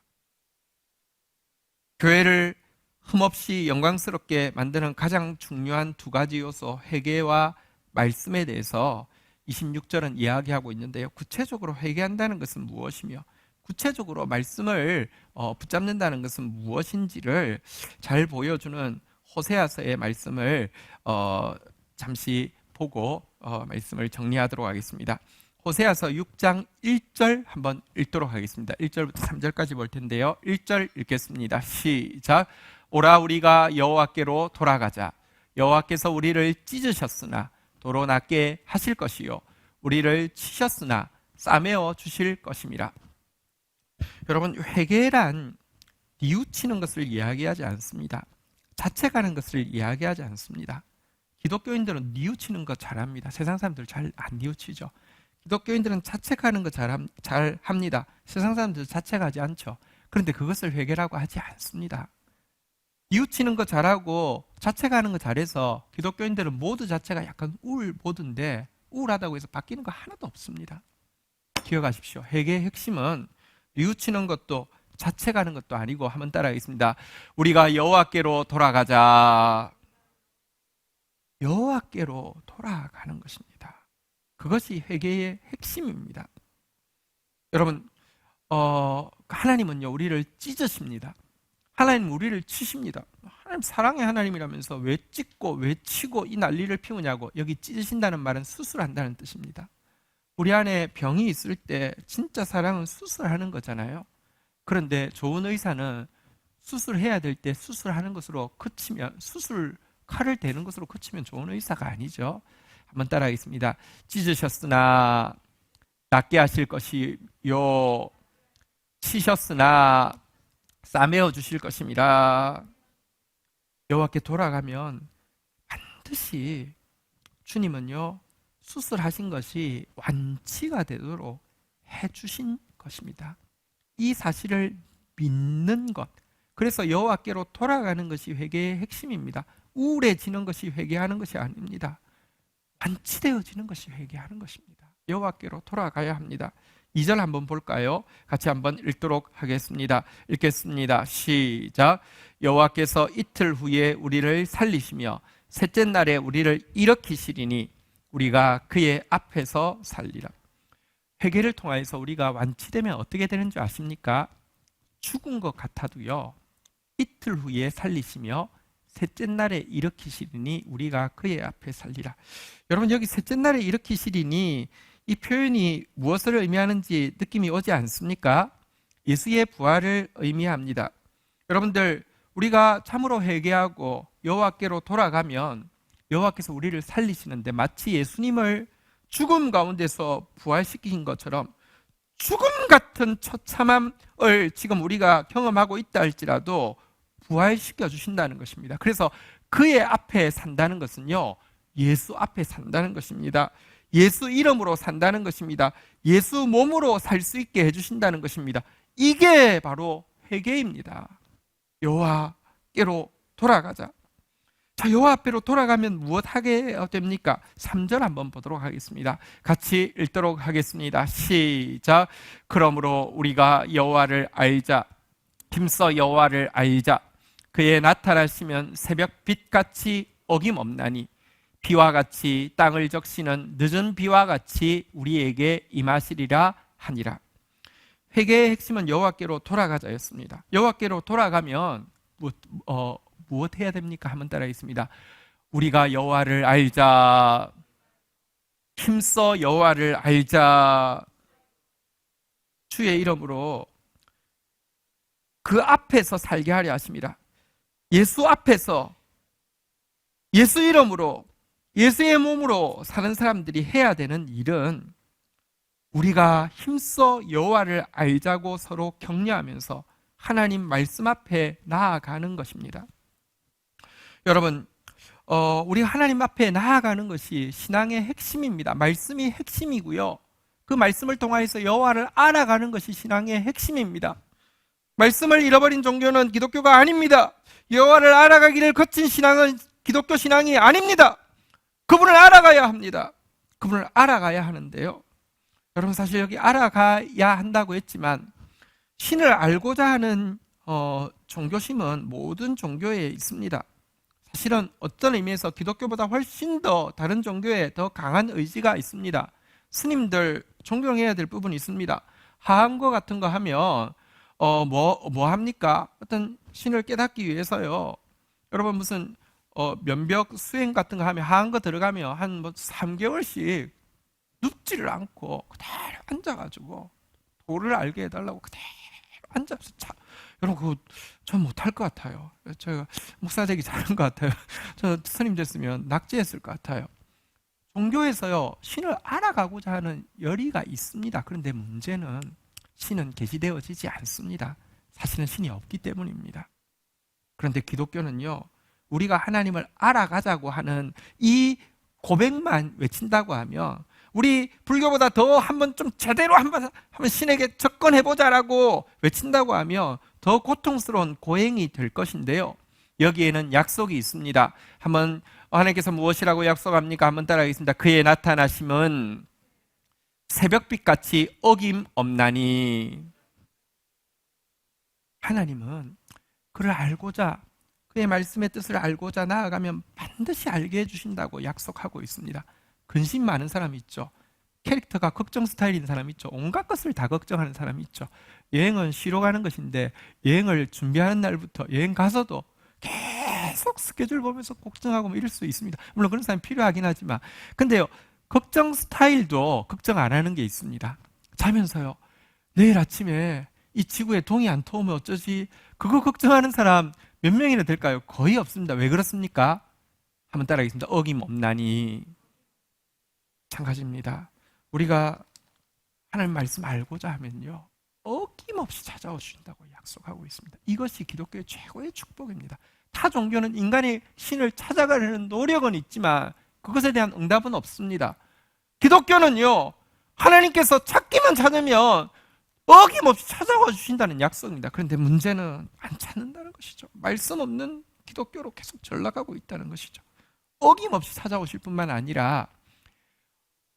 교회를 흠없이 영광스럽게 만드는 가장 중요한 두 가지 요소, 회개와 말씀에 대해서 26절은 이야기하고 있는데요, 구체적으로 회개한다는 것은 무엇이며 구체적으로 말씀을 붙잡는다는 것은 무엇인지를 잘 보여주는 호세아서의 말씀을 잠시 보고 말씀을 정리하도록 하겠습니다. 호세아서 6장 1절 한번 읽도록 하겠습니다. 1절부터 3절까지 볼 텐데요, 1절 읽겠습니다. 시작. 오라, 우리가 여호와께로 돌아가자. 여호와께서 우리를 찢으셨으나 도로 낫게 하실 것이요, 우리를 치셨으나 싸매어 주실 것임이라. 여러분, 회개란 뉘우치는 것을 이야기하지 않습니다. 자책하는 것을 이야기하지 않습니다. 기독교인들은 뉘우치는 거 잘합니다. 세상 사람들 잘 안 뉘우치죠. 기독교인들은 자책하는 거 잘 합니다. 세상 사람들 자책하지 않죠. 그런데 그것을 회개라고 하지 않습니다. 뉘우치는 거 잘하고 자책하는 거 잘해서 기독교인들은 모두 자체가 약간 모드인데, 우울하다고 해서 바뀌는 거 하나도 없습니다. 기억하십시오. 회개의 핵심은 뉘우치는 것도 자책하는 것도 아니고, 한번 따라하겠습니다. 우리가 여호와께로 돌아가자. 여호와께로 돌아가는 것입니다. 그것이 회개의 핵심입니다. 여러분, 하나님은요, 우리를 찢으십니다. 하나님 우리를 치십니다. 하나님 사랑의 하나님이라면서 왜 찢고 왜 치고 이 난리를 피우냐고. 여기 찢으신다는 말은 수술한다는 뜻입니다. 우리 안에 병이 있을 때 진짜 사랑은 수술하는 거잖아요. 그런데 좋은 의사는 수술해야 될 때 수술하는 것으로 그치면, 수술 칼을 대는 것으로 그치면 좋은 의사가 아니죠. 한번 따라하겠습니다. 찢으셨으나 낫게 하실 것이요, 치셨으나 싸매어 주실 것입니다. 여호와께 돌아가면 반드시 주님은요, 수술하신 것이 완치가 되도록 해주신 것입니다. 이 사실을 믿는 것. 그래서 여호와께로 돌아가는 것이 회개의 핵심입니다. 우울해지는 것이 회개하는 것이 아닙니다. 완치되어지는 것이 회개하는 것입니다. 여호와께로 돌아가야 합니다. 2절 한번 볼까요? 같이 한번 읽도록 하겠습니다. 읽겠습니다. 시작. 여호와께서 이틀 후에 우리를 살리시며 셋째 날에 우리를 일으키시리니 우리가 그의 앞에서 살리라. 회개를 통하여서 우리가 완치되면 어떻게 되는 줄 아십니까? 죽은 것 같아도요, 이틀 후에 살리시며 셋째 날에 일으키시리니 우리가 그의 앞에 살리라. 여러분, 여기 셋째 날에 일으키시리니 이 표현이 무엇을 의미하는지 느낌이 오지 않습니까? 예수의 부활을 의미합니다. 여러분들, 우리가 참으로 회개하고 여호와께로 돌아가면 여호와께서 우리를 살리시는데, 마치 예수님을 죽음 가운데서 부활시키신 것처럼 죽음 같은 처참함을 지금 우리가 경험하고 있다 할지라도 부활시켜 주신다는 것입니다. 그래서 그의 앞에 산다는 것은요, 예수 앞에 산다는 것입니다. 예수 이름으로 산다는 것입니다. 예수 몸으로 살 수 있게 해주신다는 것입니다. 이게 바로 회개입니다. 여호와께로 돌아가자. 자, 여호와 앞으로 돌아가면 무엇 하게 됩니까? 3절 한번 보도록 하겠습니다. 같이 읽도록 하겠습니다. 시작. 그러므로 우리가 여호와를 알자. 힘써 여호와를 알자. 그의 나타나시면 새벽 빛같이 어김없나니 비와 같이 땅을 적시는 늦은 비와 같이 우리에게 임하시리라 하니라. 회개의 핵심은 여호와께로 돌아가자였습니다. 여호와께로 돌아가면 무엇 해야 됩니까? 한번 따라하겠습니다. 우리가 여호와를 알자. 힘써 여호와를 알자. 주의 이름으로 그 앞에서 살게 하려 하십니다. 예수 앞에서, 예수 이름으로, 예수의 몸으로 사는 사람들이 해야 되는 일은 우리가 힘써 여호와를 알자고 서로 격려하면서 하나님 말씀 앞에 나아가는 것입니다. 여러분, 우리가 하나님 앞에 나아가는 것이 신앙의 핵심입니다. 말씀이 핵심이고요, 그 말씀을 통하여서 여호와를 알아가는 것이 신앙의 핵심입니다. 말씀을 잃어버린 종교는 기독교가 아닙니다. 여호와를 알아가기를 거친 신앙은 기독교 신앙이 아닙니다. 그분을 알아가야 합니다. 그분을 알아가야 하는데요, 여러분, 사실 여기 알아가야 한다고 했지만 신을 알고자 하는 종교심은 모든 종교에 있습니다. 사실은 어떤 의미에서 기독교보다 훨씬 더 다른 종교에 더 강한 의지가 있습니다. 스님들 존경해야 될 부분이 있습니다. 하한거 같은 거 하면 뭐 합니까? 어떤 신을 깨닫기 위해서요, 여러분 무슨 면벽 수행 같은 거 하면 하한거 들어가면 한 3개월씩 눕지를 않고 그대로 앉아가지고 도를 알게 해달라고 그대로 앉아서 여러분, 그거 전 못할 것 같아요. 제가 목사 되기 잘한 것 같아요. 저 스님 됐으면 낙제했을 것 같아요. 종교에서요, 신을 알아가고자 하는 열의가 있습니다. 그런데 문제는 신은 계시되어지지 않습니다. 사실은 신이 없기 때문입니다. 그런데 기독교는요, 우리가 하나님을 알아가자고 하는 이 고백만 외친다고 하면, 우리 불교보다 더 한번 좀 제대로 한번 신에게 접근해보자라고 외친다고 하면 더 고통스러운 고행이 될 것인데요, 여기에는 약속이 있습니다. 한번 하나님께서 무엇이라고 약속합니까? 한번 따라하겠습니다. 그의 나타나심은 새벽빛같이 어김없나니. 하나님은 그를 알고자, 그의 말씀의 뜻을 알고자 나아가면 반드시 알게 해주신다고 약속하고 있습니다. 근심 많은 사람이 있죠. 캐릭터가 걱정 스타일인 사람이 있죠. 온갖 것을 다 걱정하는 사람이 있죠. 여행은 쉬러 가는 것인데 여행을 준비하는 날부터 여행 가서도 계속 스케줄 보면서 걱정하고 뭐 이럴 수 있습니다. 물론 그런 사람이 필요하긴 하지만, 근데요, 걱정 스타일도 걱정 안 하는 게 있습니다. 자면서요, 내일 아침에 이 지구에 동이 안 터오면 어쩌지? 그거 걱정하는 사람 몇 명이나 될까요? 거의 없습니다. 왜 그렇습니까? 한번 따라하겠습니다. 어김없나니. 마찬가지입니다. 우리가 하나님 말씀 알고자 하면요, 어김없이 찾아오신다고 약속하고 있습니다. 이것이 기독교의 최고의 축복입니다. 타 종교는 인간이 신을 찾아가려는 노력은 있지만 그것에 대한 응답은 없습니다. 기독교는요, 하나님께서 찾기만 찾으면 어김없이 찾아와 주신다는 약속입니다. 그런데 문제는 안 찾는다는 것이죠. 말씀 없는 기독교로 계속 전락하고 있다는 것이죠. 어김없이 찾아오실 뿐만 아니라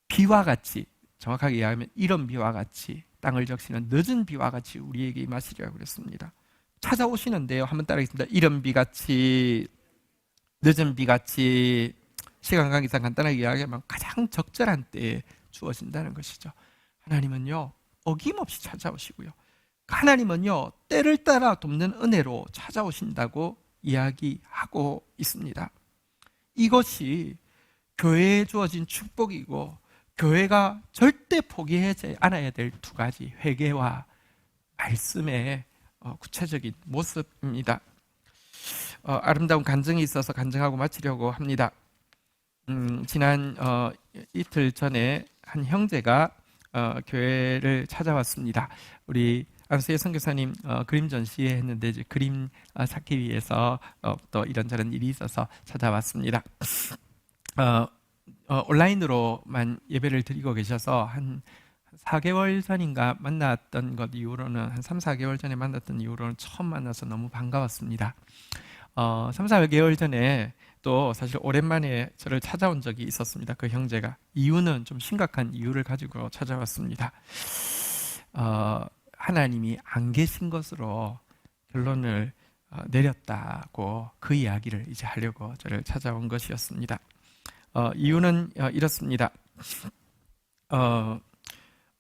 비와 같이, 정확하게 이야기하면 이런 비와 같이, 땅을 적시는 늦은 비와 같이 우리에게 임하시리라고 그랬습니다. 찾아오시는데요, 한번 따라하겠습니다. 이런 비같이, 늦은 비같이, 시간 관계상 간단하게 이야기하면 가장 적절한 때에 주어진다는 것이죠. 하나님은요, 어김없이 찾아오시고요, 하나님은요, 때를 따라 돕는 은혜로 찾아오신다고 이야기하고 있습니다. 이것이 교회에 주어진 축복이고, 교회가 절대 포기하지 않아야 될 두 가지, 회개와 말씀의 구체적인 모습입니다. 아름다운 간증이 있어서 간증하고 마치려고 합니다. 지난 이틀 전에 한 형제가 교회를 찾아왔습니다. 우리 안수의 선교사님 그림 전시회 했는데 이제 그림 찾기 위해서 또 이런저런 일이 있어서 찾아왔습니다. 온라인으로만 예배를 드리고 계셔서 한 4개월 전인가 만났던 것 이후로는, 한 3, 4개월 전에 만났던 이후로는 처음 만나서 너무 반가웠습니다. 3, 4개월 전에 또 사실 오랜만에 저를 찾아온 적이 있었습니다. 그 형제가. 이유는 좀 심각한 이유를 가지고 찾아왔습니다. 하나님이 안 계신 것으로 결론을 내렸다고 그 이야기를 이제 하려고 저를 찾아온 것이었습니다. 이유는 이렇습니다.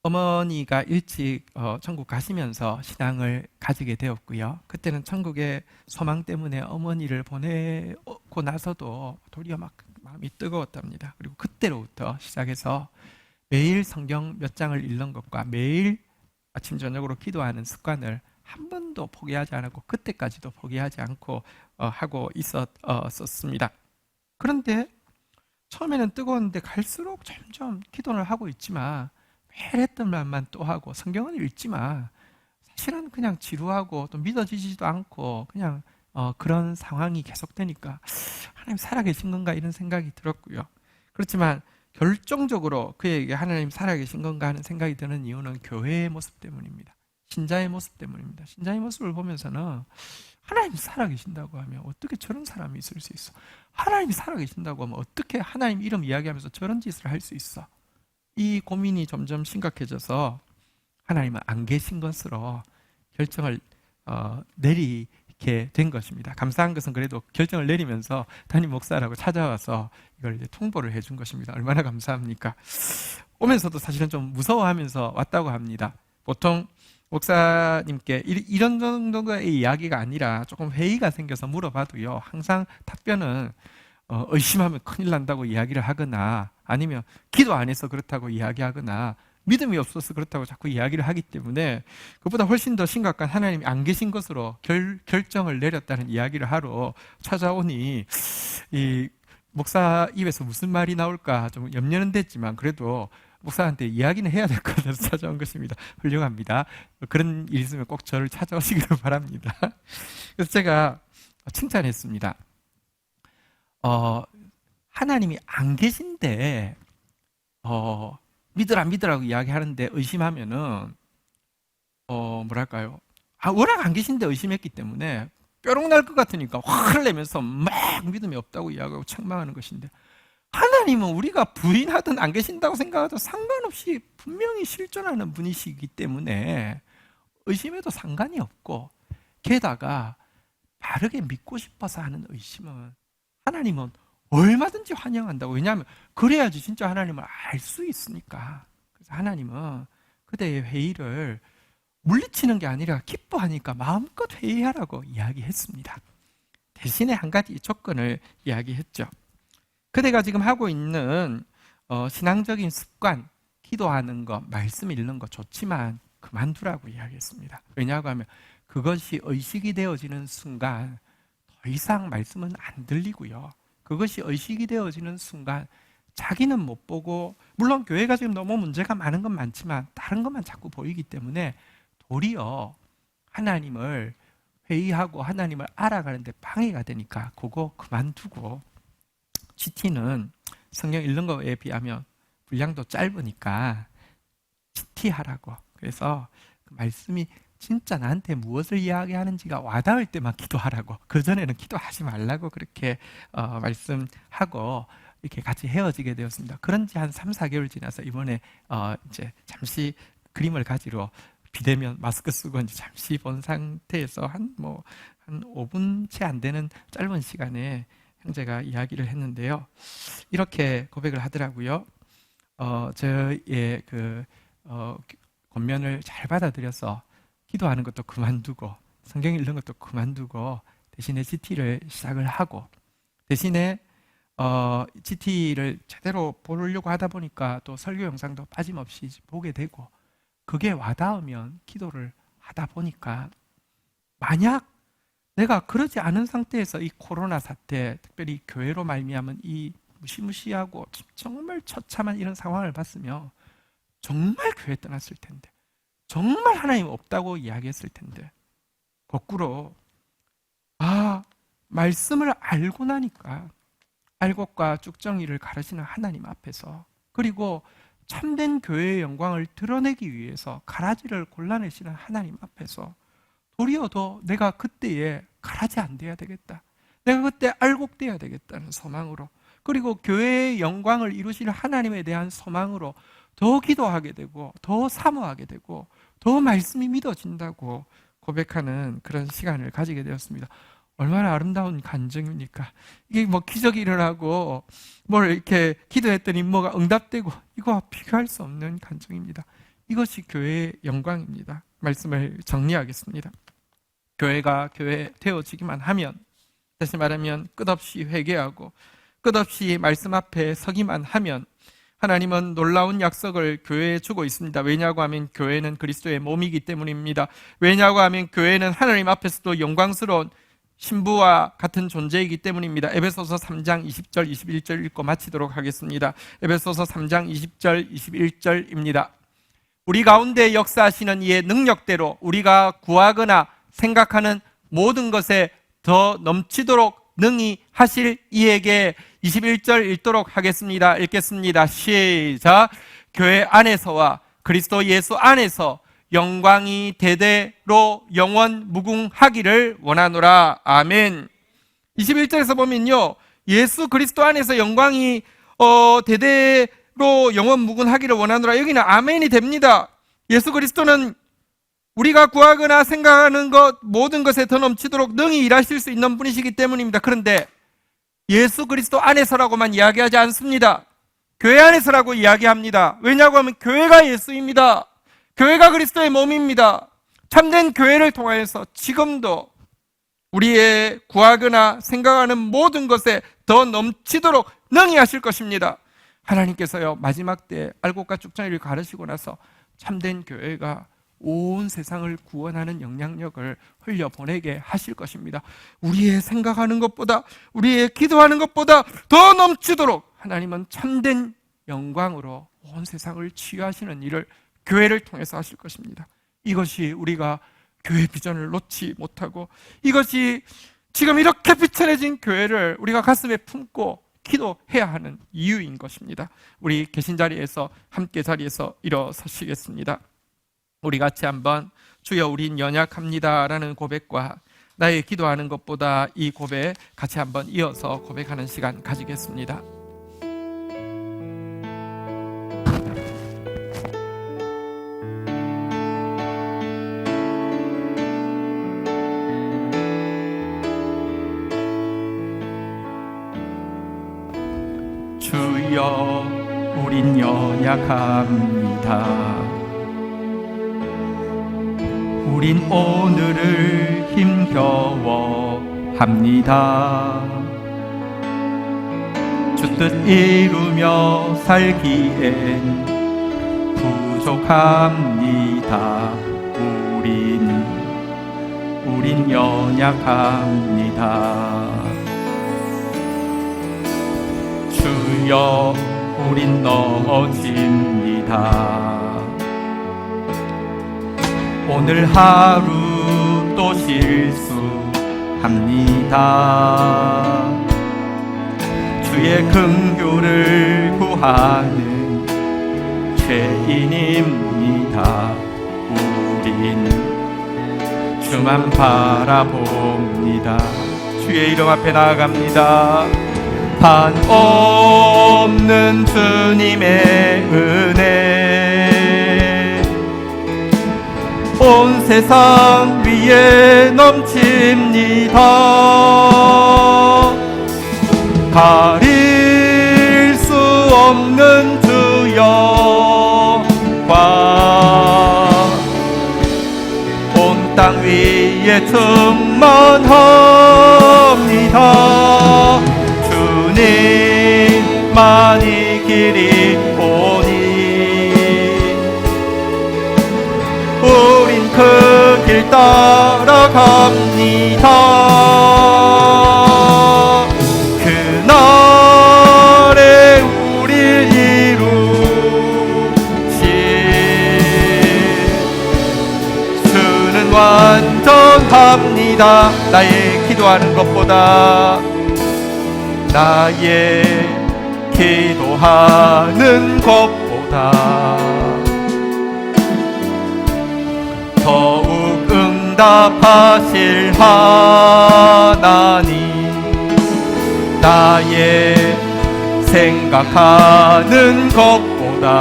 어머니가 일찍 천국 가시면서 신앙을 가지게 되었고요. 그때는 천국의 소망 때문에 어머니를 보내고 나서도 도리어 막 마음이 뜨거웠답니다. 그리고 그때로부터 시작해서 매일 성경 몇 장을 읽는 것과 매일 아침 저녁으로 기도하는 습관을 한 번도 포기하지 않았고, 그때까지도 포기하지 않고 하고 있었습니다. 그런데 처음에는 뜨거웠는데 갈수록 점점 기도를 하고 있지만, 매일 했던 말만 또 하고 성경은 읽지만 사실은 그냥 지루하고 또 믿어지지도 않고 그냥 그런 상황이 계속되니까 하나님 살아계신 건가 이런 생각이 들었고요. 그렇지만 결정적으로 그에게 하나님 살아계신 건가 하는 생각이 드는 이유는 교회의 모습 때문입니다. 신자의 모습 때문입니다. 신자의 모습을 보면서는 하나님이 살아계신다고 하면 어떻게 저런 사람이 있을 수 있어? 하나님이 살아계신다고 하면 어떻게 하나님 이름 이야기하면서 저런 짓을 할 수 있어? 이 고민이 점점 심각해져서 하나님은 안 계신 것으로 결정을 내리게 된 것입니다. 감사한 것은 그래도 결정을 내리면서 담임 목사라고 찾아와서 이걸 이제 통보를 해준 것입니다. 얼마나 감사합니까? 오면서도 사실은 좀 무서워하면서 왔다고 합니다. 보통 목사님께 이런 정도의 이야기가 아니라 조금 회의가 생겨서 물어봐도요, 항상 답변은 의심하면 큰일 난다고 이야기를 하거나, 아니면 기도 안 해서 그렇다고 이야기하거나, 믿음이 없어서 그렇다고 자꾸 이야기를 하기 때문에, 그보다 훨씬 더 심각한 하나님이 안 계신 것으로 결정을 내렸다는 이야기를 하러 찾아오니, 이 목사 입에서 무슨 말이 나올까 좀 염려는 됐지만 그래도 목사한테 이야기는 해야 될 것 같아서 찾아온 것입니다. 훌륭합니다. 그런 일 있으면 꼭 저를 찾아오시기를 바랍니다. 그래서 제가 칭찬했습니다. 하나님이 안 계신데 믿으라고 이야기하는데 의심하면은 뭐랄까요? 워낙 안 계신데 의심했기 때문에 뾰록 날 것 같으니까 화를 내면서 막 믿음이 없다고 이야기하고 책망하는 것인데, 하나님은 우리가 부인하든 안 계신다고 생각하든 상관없이 분명히 실존하는 분이시기 때문에 의심해도 상관이 없고, 게다가 바르게 믿고 싶어서 하는 의심은 하나님은 얼마든지 환영한다고. 왜냐하면 그래야지 진짜 하나님을 알 수 있으니까. 그래서 하나님은 그대의 회의를 물리치는 게 아니라 기뻐하니까 마음껏 회의하라고 이야기했습니다. 대신에 한 가지 조건을 이야기했죠. 그대가 지금 하고 있는 신앙적인 습관, 기도하는 것, 말씀 읽는 것 좋지만 그만두라고 이야기했습니다. 왜냐하고 하면 그것이 의식이 되어지는 순간 더 이상 말씀은 안 들리고요. 그것이 의식이 되어지는 순간 자기는 못 보고, 물론 교회가 지금 너무 문제가 많은 건 많지만 다른 것만 자꾸 보이기 때문에 도리어 하나님을 회의하고 하나님을 알아가는데 방해가 되니까 그거 그만두고, GT는 성경 읽는 거에 비하면 분량도 짧으니까 GT 하라고. 그래서 그 말씀이 진짜 나한테 무엇을 이야기하는지가 와닿을 때만 기도하라고, 그전에는 기도하지 말라고 그렇게 말씀하고 이렇게 같이 헤어지게 되었습니다. 그런 지 한 3, 4개월 지나서 이번에 이제 잠시 그림을 가지러 비대면 마스크 쓰고 이제 잠시 본 상태에서 한 5분 채 안 되는 짧은 시간에 형제가 이야기를 했는데요. 이렇게 고백을 하더라고요. 저의 권면을 잘 받아들여서 기도하는 것도 그만두고 성경 읽는 것도 그만두고 대신에 GT를 시작을 하고, 대신에 GT를 제대로 보려고 하다 보니까 또 설교 영상도 빠짐없이 보게 되고, 그게 와닿으면 기도를 하다 보니까, 만약 내가 그러지 않은 상태에서 이 코로나 사태, 특별히 교회로 말미암은 이 무시무시하고 정말 처참한 이런 상황을 봤으면 정말 교회 떠났을 텐데, 정말 하나님 없다고 이야기했을 텐데, 거꾸로 말씀을 알고 나니까 알곡과 쭉정이를 가르치는 하나님 앞에서, 그리고 참된 교회의 영광을 드러내기 위해서 가라지를 골라내시는 하나님 앞에서 도리어 더 내가 그때에 가라지 안 돼야 되겠다, 내가 그때 알곡돼야 되겠다는 소망으로, 그리고 교회의 영광을 이루실 하나님에 대한 소망으로 더 기도하게 되고 더 사모하게 되고 더 말씀이 믿어진다고 고백하는 그런 시간을 가지게 되었습니다. 얼마나 아름다운 간증입니까? 이게 기적이 일어나고 뭘 이렇게 기도했더니 뭐가 응답되고, 이거와 비교할 수 없는 간증입니다. 이것이 교회의 영광입니다. 말씀을 정리하겠습니다. 교회가 교회 되어지기만 하면, 다시 말하면 끝없이 회개하고 끝없이 말씀 앞에 서기만 하면 하나님은 놀라운 약속을 교회에 주고 있습니다. 왜냐고 하면 교회는 그리스도의 몸이기 때문입니다. 왜냐고 하면 교회는 하나님 앞에서도 영광스러운 신부와 같은 존재이기 때문입니다. 에베소서 3장 20절 21절 읽고 마치도록 하겠습니다. 에베소서 3장 20절 21절입니다. 우리 가운데 역사하시는 이의 능력대로 우리가 구하거나 생각하는 모든 것에 더 넘치도록 능히 하실 이에게, 21절 읽도록 하겠습니다. 읽겠습니다. 시작. 교회 안에서와 그리스도 예수 안에서 영광이 대대로 영원 무궁하기를 원하노라. 아멘. 21절에서 보면요, 예수 그리스도 안에서 영광이 대대로 영원 무궁하기를 원하노라. 여기는 아멘이 됩니다. 예수 그리스도는 우리가 구하거나 생각하는 것 모든 것에 더 넘치도록 능히 일하실 수 있는 분이시기 때문입니다. 그런데 예수 그리스도 안에서라고만 이야기하지 않습니다. 교회 안에서라고 이야기합니다. 왜냐고 하면 교회가 예수입니다. 교회가 그리스도의 몸입니다. 참된 교회를 통하여서 지금도 우리의 구하거나 생각하는 모든 것에 더 넘치도록 능히 하실 것입니다. 하나님께서요, 마지막 때 알곡과 쭉정이를 가르치고 나서 참된 교회가 온 세상을 구원하는 영향력을 흘려보내게 하실 것입니다. 우리의 생각하는 것보다, 우리의 기도하는 것보다 더 넘치도록 하나님은 참된 영광으로 온 세상을 치유하시는 일을 교회를 통해서 하실 것입니다. 이것이 우리가 교회 비전을 놓지 못하고, 이것이 지금 이렇게 비천해진 교회를 우리가 가슴에 품고 기도해야 하는 이유인 것입니다. 우리 계신 자리에서 함께 자리에서 일어서시겠습니다. 우리 같이 한번 주여 우린 연약합니다 라는 고백과 나의 기도하는 것보다 이 고백 같이 한번 이어서 고백하는 시간 가지겠습니다. 주여 우린 연약합니다. 우린 오늘을 힘겨워합니다. 주 뜻 이루며 살기엔 부족합니다. 우린 연약합니다. 주여, 우린 넘어집니다. 오늘 하루 또 실수합니다. 주의 긍휼을 구하는 죄인입니다. 우린 주만 바라봅니다. 주의 이름 앞에 나아갑니다. 한없는 주님의 은혜 온 세상 위에 넘칩니다. 가릴 수 없는 주 영광 온 땅 위에 충만합니다. 주님만이 길이 오니 우린 그 길 따라갑니다. 그날에 우릴 이루신 주는 완전합니다. 나의 기도하는 것보다 나의 기도하는 것보다 더욱 응답하실 하나님 나의 생각하는 것보다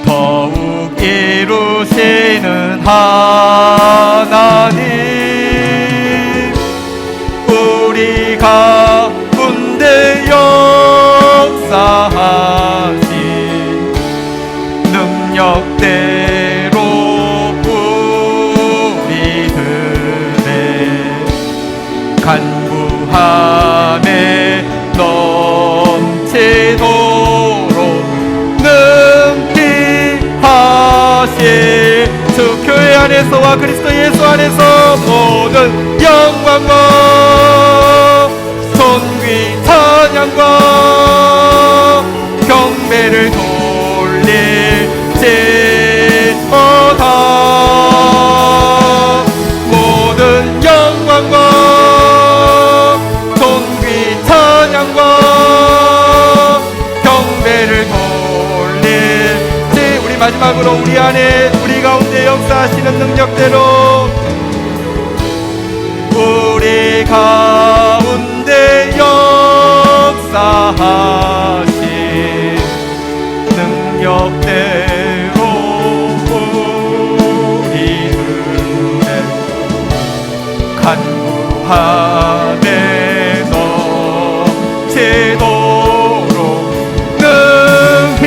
더욱 이루시는 하나님 우리 가운데 역사하신 능력대로 우리들의 간구함에 넘치도록 능히 하실 주 교회 안에서와 그리스도 예수 안에서 모든 영광과 존귀 찬양과 경배를 돌릴지어다. 모든 영광과 존귀 찬양과 경배를 돌릴지 우리 마지막으로 우리 안에 우리 가운데 역사하시는 능력대로 우리 가운데 역사하신 능력대로 우리들의 간구함에 넘치도록 능히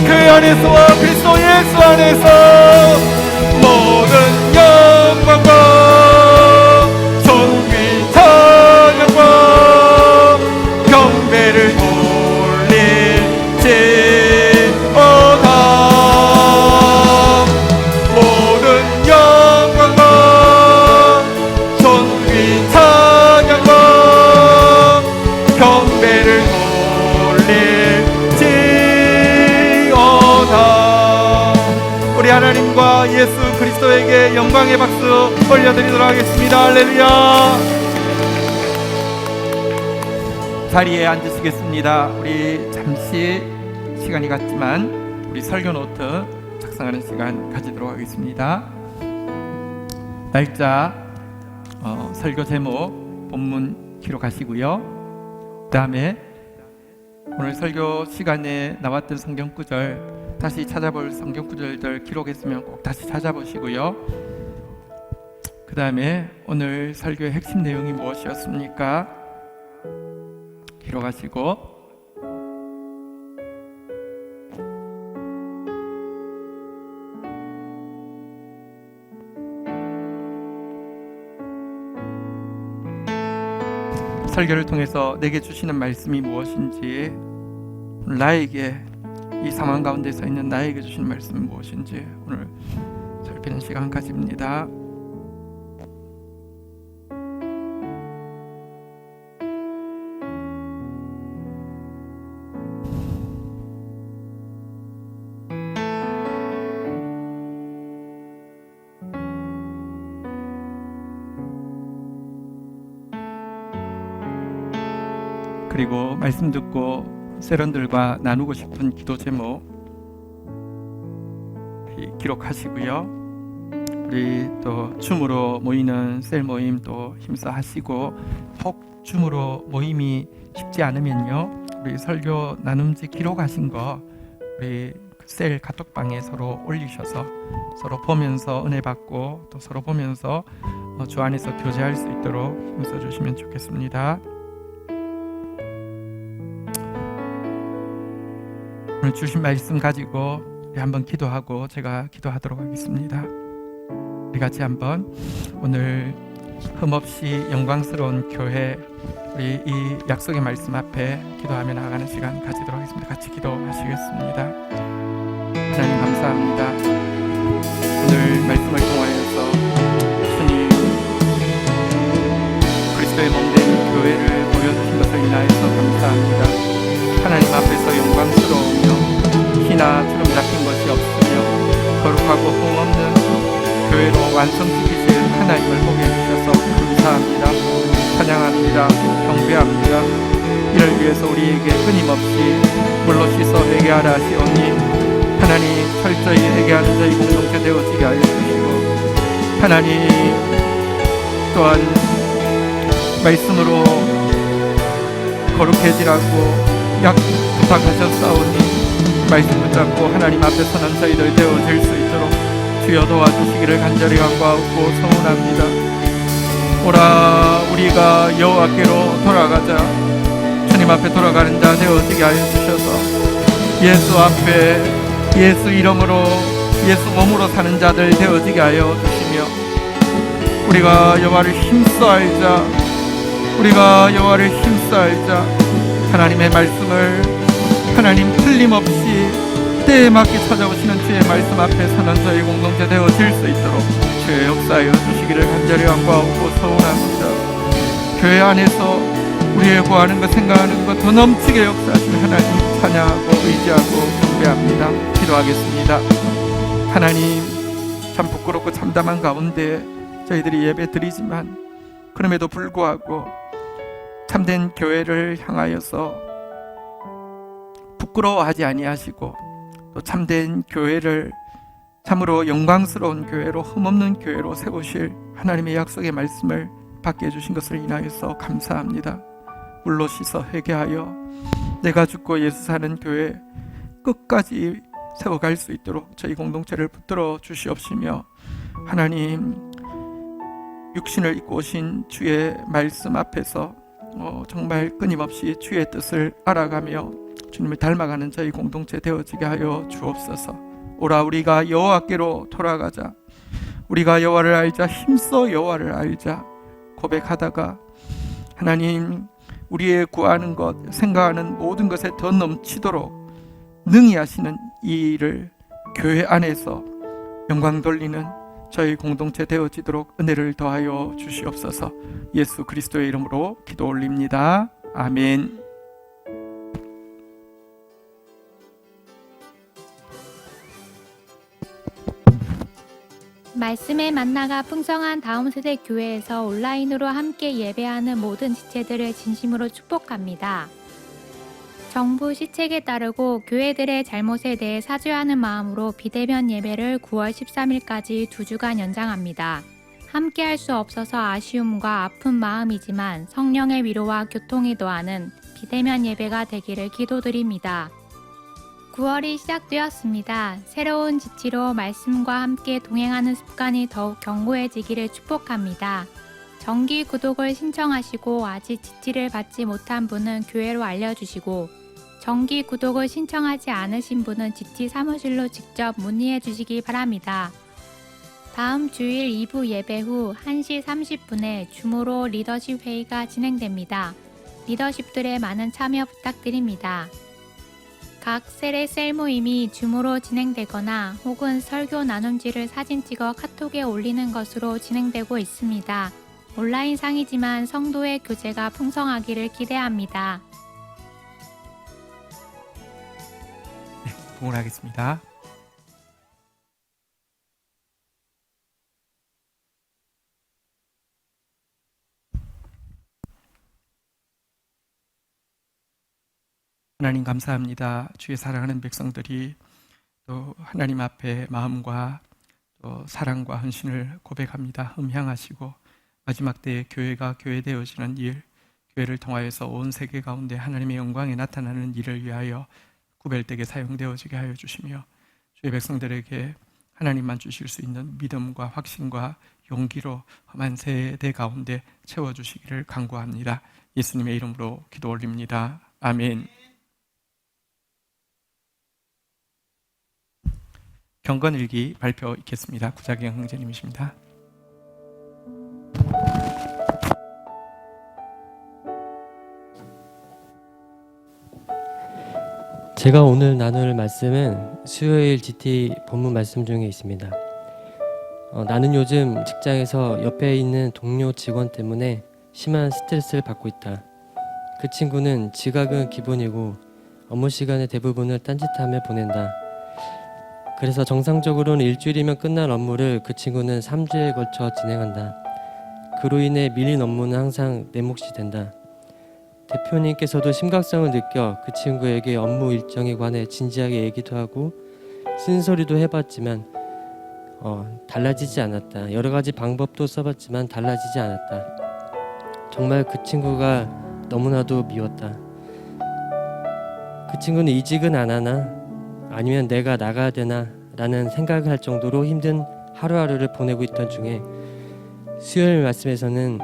그 안에서와 그리스도 예수 안에서 모든 영광과 존귀 찬양과 경배를 돌릴지어다. 모든 영광과 존귀 찬양과 경배를 돌릴지어다. 우리 하나님과 예수 그리스도에게 영광의 박수 올려드리도록 하겠습니다. 할렐루야. 자리에 앉으시겠습니다. 우리 잠시 시간이 갔지만 우리 설교 노트 작성하는 시간 가지도록 하겠습니다. 날짜, 설교 제목, 본문 기록하시고요. 그 다음에 오늘 설교 시간에 나왔던 성경 구절 다시 찾아볼 성경 구절들 기록했으면 꼭 다시 찾아보시고요. 그 다음에 오늘 설교의 핵심 내용이 무엇이었습니까? 기록하시고 설교를 통해서 내게 주시는 말씀이 무엇인지 나에게 이 상황 가운데 서 있는 나에게 주신 말씀은 무엇인지 오늘 살피는 시간 가집니다. 그리고 말씀 듣고 세런들과 나누고 싶은 기도 제목 기록하시고요. 우리 또 줌으로 모이는 셀 모임 또 힘써 하시고, 혹 줌으로 모임이 쉽지 않으면요, 우리 설교 나눔지 기록하신 거 우리 셀 카톡방에 서로 올리셔서 서로 보면서 은혜 받고 또 서로 보면서 주 안에서 교제할 수 있도록 힘써 주시면 좋겠습니다. 오늘 주신 말씀 가지고 우리 한번 기도하고 제가 기도하도록 하겠습니다. 우리 같이 한번 오늘 흠없이 영광스러운 교회, 우리 이 약속의 말씀 앞에 기도하며 나아가는 시간 가지도록 하겠습니다. 같이 기도하시겠습니다. 하나님 감사합니다. 오늘 말씀을 통하여서 주님 그리스도의 몸된 교회를 보여주신 것을 인하여서 감사합니다. 하나님 앞에서 영광스러우며 희나 주름 잡힌 것이 없으며 거룩하고 흠없는 교회로 완성시키실 하나님을 보게 해주셔서 감사합니다. 찬양합니다. 경배합니다. 이를 위해서 우리에게 끊임없이 물로 씻어 회개하라 하시오니 하나님 철저히 회개하는 저희 공동체 되어지게 하여 주시고, 하나님 또한 말씀으로 거룩해지라고 약 부탁하셨사오니 말씀 붙잡고 하나님 앞에 서는 저희들 되어질 수 있도록 주여 도와주시기를 간절히 간구하고 소원합니다. 오라 우리가 여호와께로 돌아가자. 주님 앞에 돌아가는 자 되어지게 하여 주셔서 예수 앞에 예수 이름으로 예수 몸으로 사는 자들 되어지게 하여 주시며, 우리가 여호와를 힘써 알자. 우리가 여호와를 힘써 알자. 하나님의 말씀을 하나님 틀림없이 때에 맞게 찾아오시는 주의 말씀 앞에 서는 저희 공동체 되어질 수 있도록 주의 역사하여 주시기를 간절히 간구하고 소원합니다. 교회 안에서 우리의 구하는 것 생각하는 것 더 넘치게 역사하신 하나님 찬양하고 의지하고 경배합니다. 기도하겠습니다. 하나님 참 부끄럽고 참담한 가운데 저희들이 예배 드리지만 그럼에도 불구하고 참된 교회를 향하여서 부끄러워하지 아니하시고 또 참된 교회를 참으로 영광스러운 교회로 흠없는 교회로 세우실 하나님의 약속의 말씀을 받게 해주신 것을 인하여서 감사합니다. 물로 씻어 회개하여 내가 죽고 예수 사는 교회 끝까지 세워갈 수 있도록 저희 공동체를 붙들어 주시옵시며, 하나님 육신을 입고 오신 주의 말씀 앞에서 정말 끊임없이 주의 뜻을 알아가며 주님을 닮아가는 저희 공동체 되어지게 하여 주옵소서. 오라 우리가 여호와께로 돌아가자. 우리가 여호와를 알자. 힘써 여호와를 알자 고백하다가 하나님 우리의 구하는 것 생각하는 모든 것에 더 넘치도록 능히 하시는 이 일을 교회 안에서 영광 돌리는 저희 공동체 되어지도록 은혜를 더하여 주시옵소서. 예수 그리스도의 이름으로 기도 올립니다. 아멘. 말씀의 만나가 풍성한 다음세대 교회에서 온라인으로 함께 예배하는 모든 지체들을 진심으로 축복합니다. 정부 시책에 따르고 교회들의 잘못에 대해 사죄하는 마음으로 비대면 예배를 9월 13일까지 2주간 연장합니다. 함께 할 수 없어서 아쉬움과 아픈 마음이지만 성령의 위로와 교통이 더하는 비대면 예배가 되기를 기도드립니다. 9월이 시작되었습니다. 새로운 지치로 말씀과 함께 동행하는 습관이 더욱 견고해지기를 축복합니다. 정기 구독을 신청하시고 아직 지치를 받지 못한 분은 교회로 알려주시고, 정기 구독을 신청하지 않으신 분은 지치 사무실로 직접 문의해 주시기 바랍니다. 다음 주일 2부 예배 후 1시 30분에 줌으로 리더십 회의가 진행됩니다. 리더십들의 많은 참여 부탁드립니다. 각 세례 셀 모임이 줌으로 진행되거나 혹은 설교 나눔지를 사진 찍어 카톡에 올리는 것으로 진행되고 있습니다. 온라인상이지만 성도의 교제가 풍성하기를 기대합니다. 봉헌하겠습니다. 하나님 감사합니다. 주의 사랑하는 백성들이 또 하나님 앞에 마음과 또 사랑과 헌신을 고백합니다. 음향하시고 마지막 때에 교회가 교회되어지는 일, 교회를 통하여서 온 세계 가운데 하나님의 영광이 나타나는 일을 위하여 구별되게 사용되어지게 하여 주시며 주의 백성들에게 하나님만 주실 수 있는 믿음과 확신과 용기로 험한 세대 가운데 채워주시기를 간구합니다. 예수님의 이름으로 기도 올립니다. 아멘. 경건일기 발표 있겠습니다. 구자경 형제님이십니다. 제가 오늘 나눌 말씀은 수요일 GT 본문 말씀 중에 있습니다. 나는 요즘 직장에서 옆에 있는 동료 직원 때문에 심한 스트레스를 받고 있다. 그 친구는 지각은 기본이고 업무 시간의 대부분을 딴짓하며 보낸다. 그래서 정상적으로는 일주일이면 끝날 업무를 그 친구는 3주에 걸쳐 진행한다. 그로 인해 밀린 업무는 항상 내 몫이 된다. 대표님께서도 심각성을 느껴 그 친구에게 업무 일정에 관해 진지하게 얘기도 하고 쓴소리도 해봤지만 달라지지 않았다. 여러 가지 방법도 써봤지만 달라지지 않았다. 정말 그 친구가 너무나도 미웠다. 그 친구는 이직은 안 하나? 아니면 내가 나가야 되나? 라는 생각을 할 정도로 힘든 하루하루를 보내고 있던 중에 수요일 말씀에서는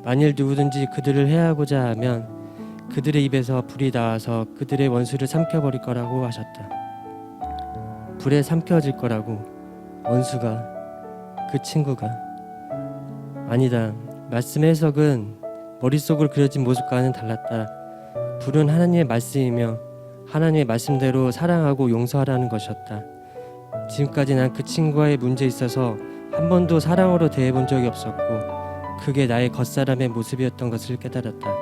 만일 누구든지 그들을 해하고자 하면 그들의 입에서 불이 나와서 그들의 원수를 삼켜버릴 거라고 하셨다. 불에 삼켜질 거라고. 원수가, 그 친구가. 아니다. 말씀의 해석은 머릿속으로 그려진 모습과는 달랐다. 불은 하나님의 말씀이며 하나님의 말씀대로 사랑하고 용서하라는 것이었다. 지금까지 난 그 친구와의 문제에 있어서 한 번도 사랑으로 대해본 적이 없었고 그게 나의 겉사람의 모습이었던 것을 깨달았다.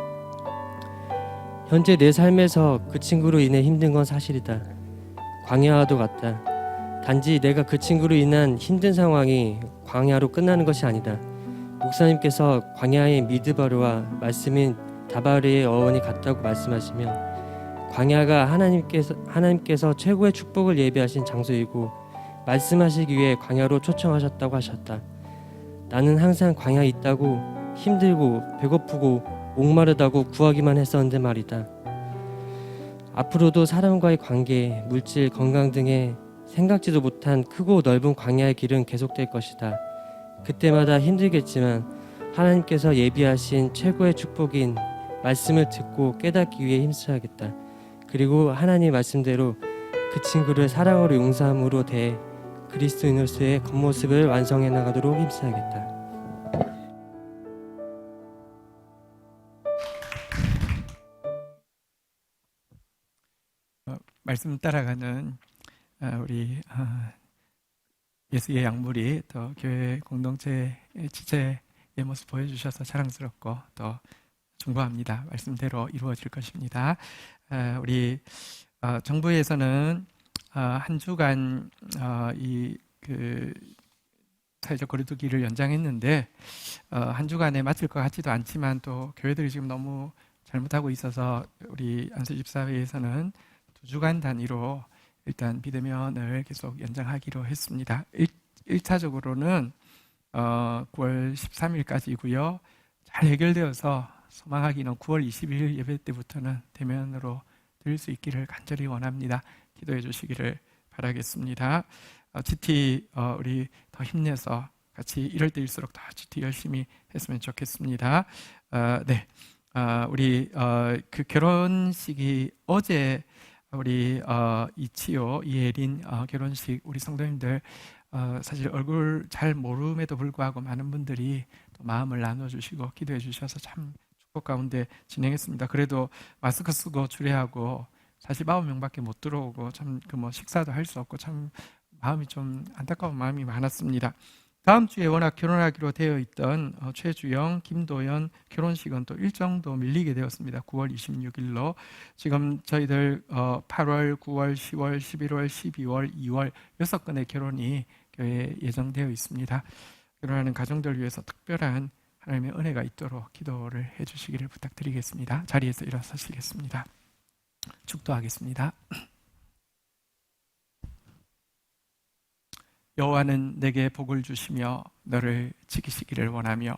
현재 내 삶에서 그 친구로 인해 힘든 건 사실이다. 광야와도 같다. 단지 내가 그 친구로 인한 힘든 상황이 광야로 끝나는 것이 아니다. 목사님께서 광야의 미드바르와 말씀인 다바르의 어원이 같다고 말씀하시며 광야가 하나님께서 최고의 축복을 예비하신 장소이고 말씀하시기 위해 광야로 초청하셨다고 하셨다. 나는 항상 광야에 있다고 힘들고 배고프고 목마르다고 구하기만 했었는데 말이다. 앞으로도 사람과의 관계, 물질, 건강 등의 생각지도 못한 크고 넓은 광야의 길은 계속될 것이다. 그때마다 힘들겠지만 하나님께서 예비하신 최고의 축복인 말씀을 듣고 깨닫기 위해 힘써야겠다. 그리고 하나님 말씀대로 그 친구를 사랑으로 용서함으로 대해 그리스도인으로서의 겉모습을 완성해 나가도록 힘써야겠다. 말씀 따라가는 우리 예수의 양물이 또 교회 공동체의 지체의 모습 보여주셔서 자랑스럽고 또 중보합니다. 말씀대로 이루어질 것입니다. 우리 정부에서는 한 주간 사회적 거리두기를 연장했는데 한 주간에 맞을 것 같지도 않지만 또 교회들이 지금 너무 잘못하고 있어서 우리 안수집사회에서는 2주간 단위로 일단 비대면을 계속 연장하기로 했습니다. 1차적으로는 9월 13일까지고요. 잘 해결되어서 소망하기는 9월 22일 예배 때부터는 대면으로 드릴 수 있기를 간절히 원합니다. 기도해 주시기를 바라겠습니다. GT 우리 더 힘내서 같이 이럴 때일수록 더 GT 열심히 했으면 좋겠습니다. 네, 우리 그 결혼식이 어제 우리 이치요 이혜린 결혼식 우리 성도님들 사실 얼굴 잘 모름에도 불구하고 많은 분들이 또 마음을 나눠주시고 기도해 주셔서 참 축복 가운데 진행했습니다. 그래도 마스크 쓰고 주례하고 49명밖에 못 들어오고 참 그 뭐 식사도 할 수 없고 참 마음이 좀 안타까운 마음이 많았습니다. 다음 주에 워낙 결혼하기로 되어 있던 최주영, 김도연 결혼식은 또 일정도 밀리게 되었습니다. 9월 26일로 지금 저희들 8월, 9월, 10월, 11월, 12월, 2월 6건의 결혼이 교회에 예정되어 있습니다. 결혼하는 가정들 위해서 특별한 하나님의 은혜가 있도록 기도를 해주시기를 부탁드리겠습니다. 자리에서 일어서시겠습니다. 축도하겠습니다. 여호와는 내게 복을 주시며 너를 지키시기를 원하며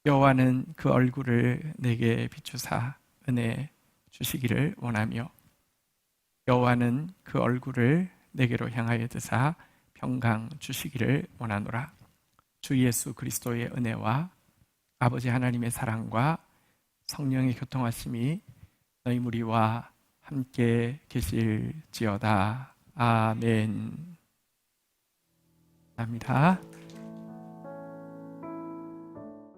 여호와는 그 얼굴을 내게 비추사 은혜 주시기를 원하며 여호와는 그 얼굴을 내게로 향하여 드사 평강 주시기를 원하노라. 주 예수 그리스도의 은혜와 아버지 하나님의 사랑과 성령의 교통하심이 너희 무리와 함께 계실지어다. 아멘. 감사합니다.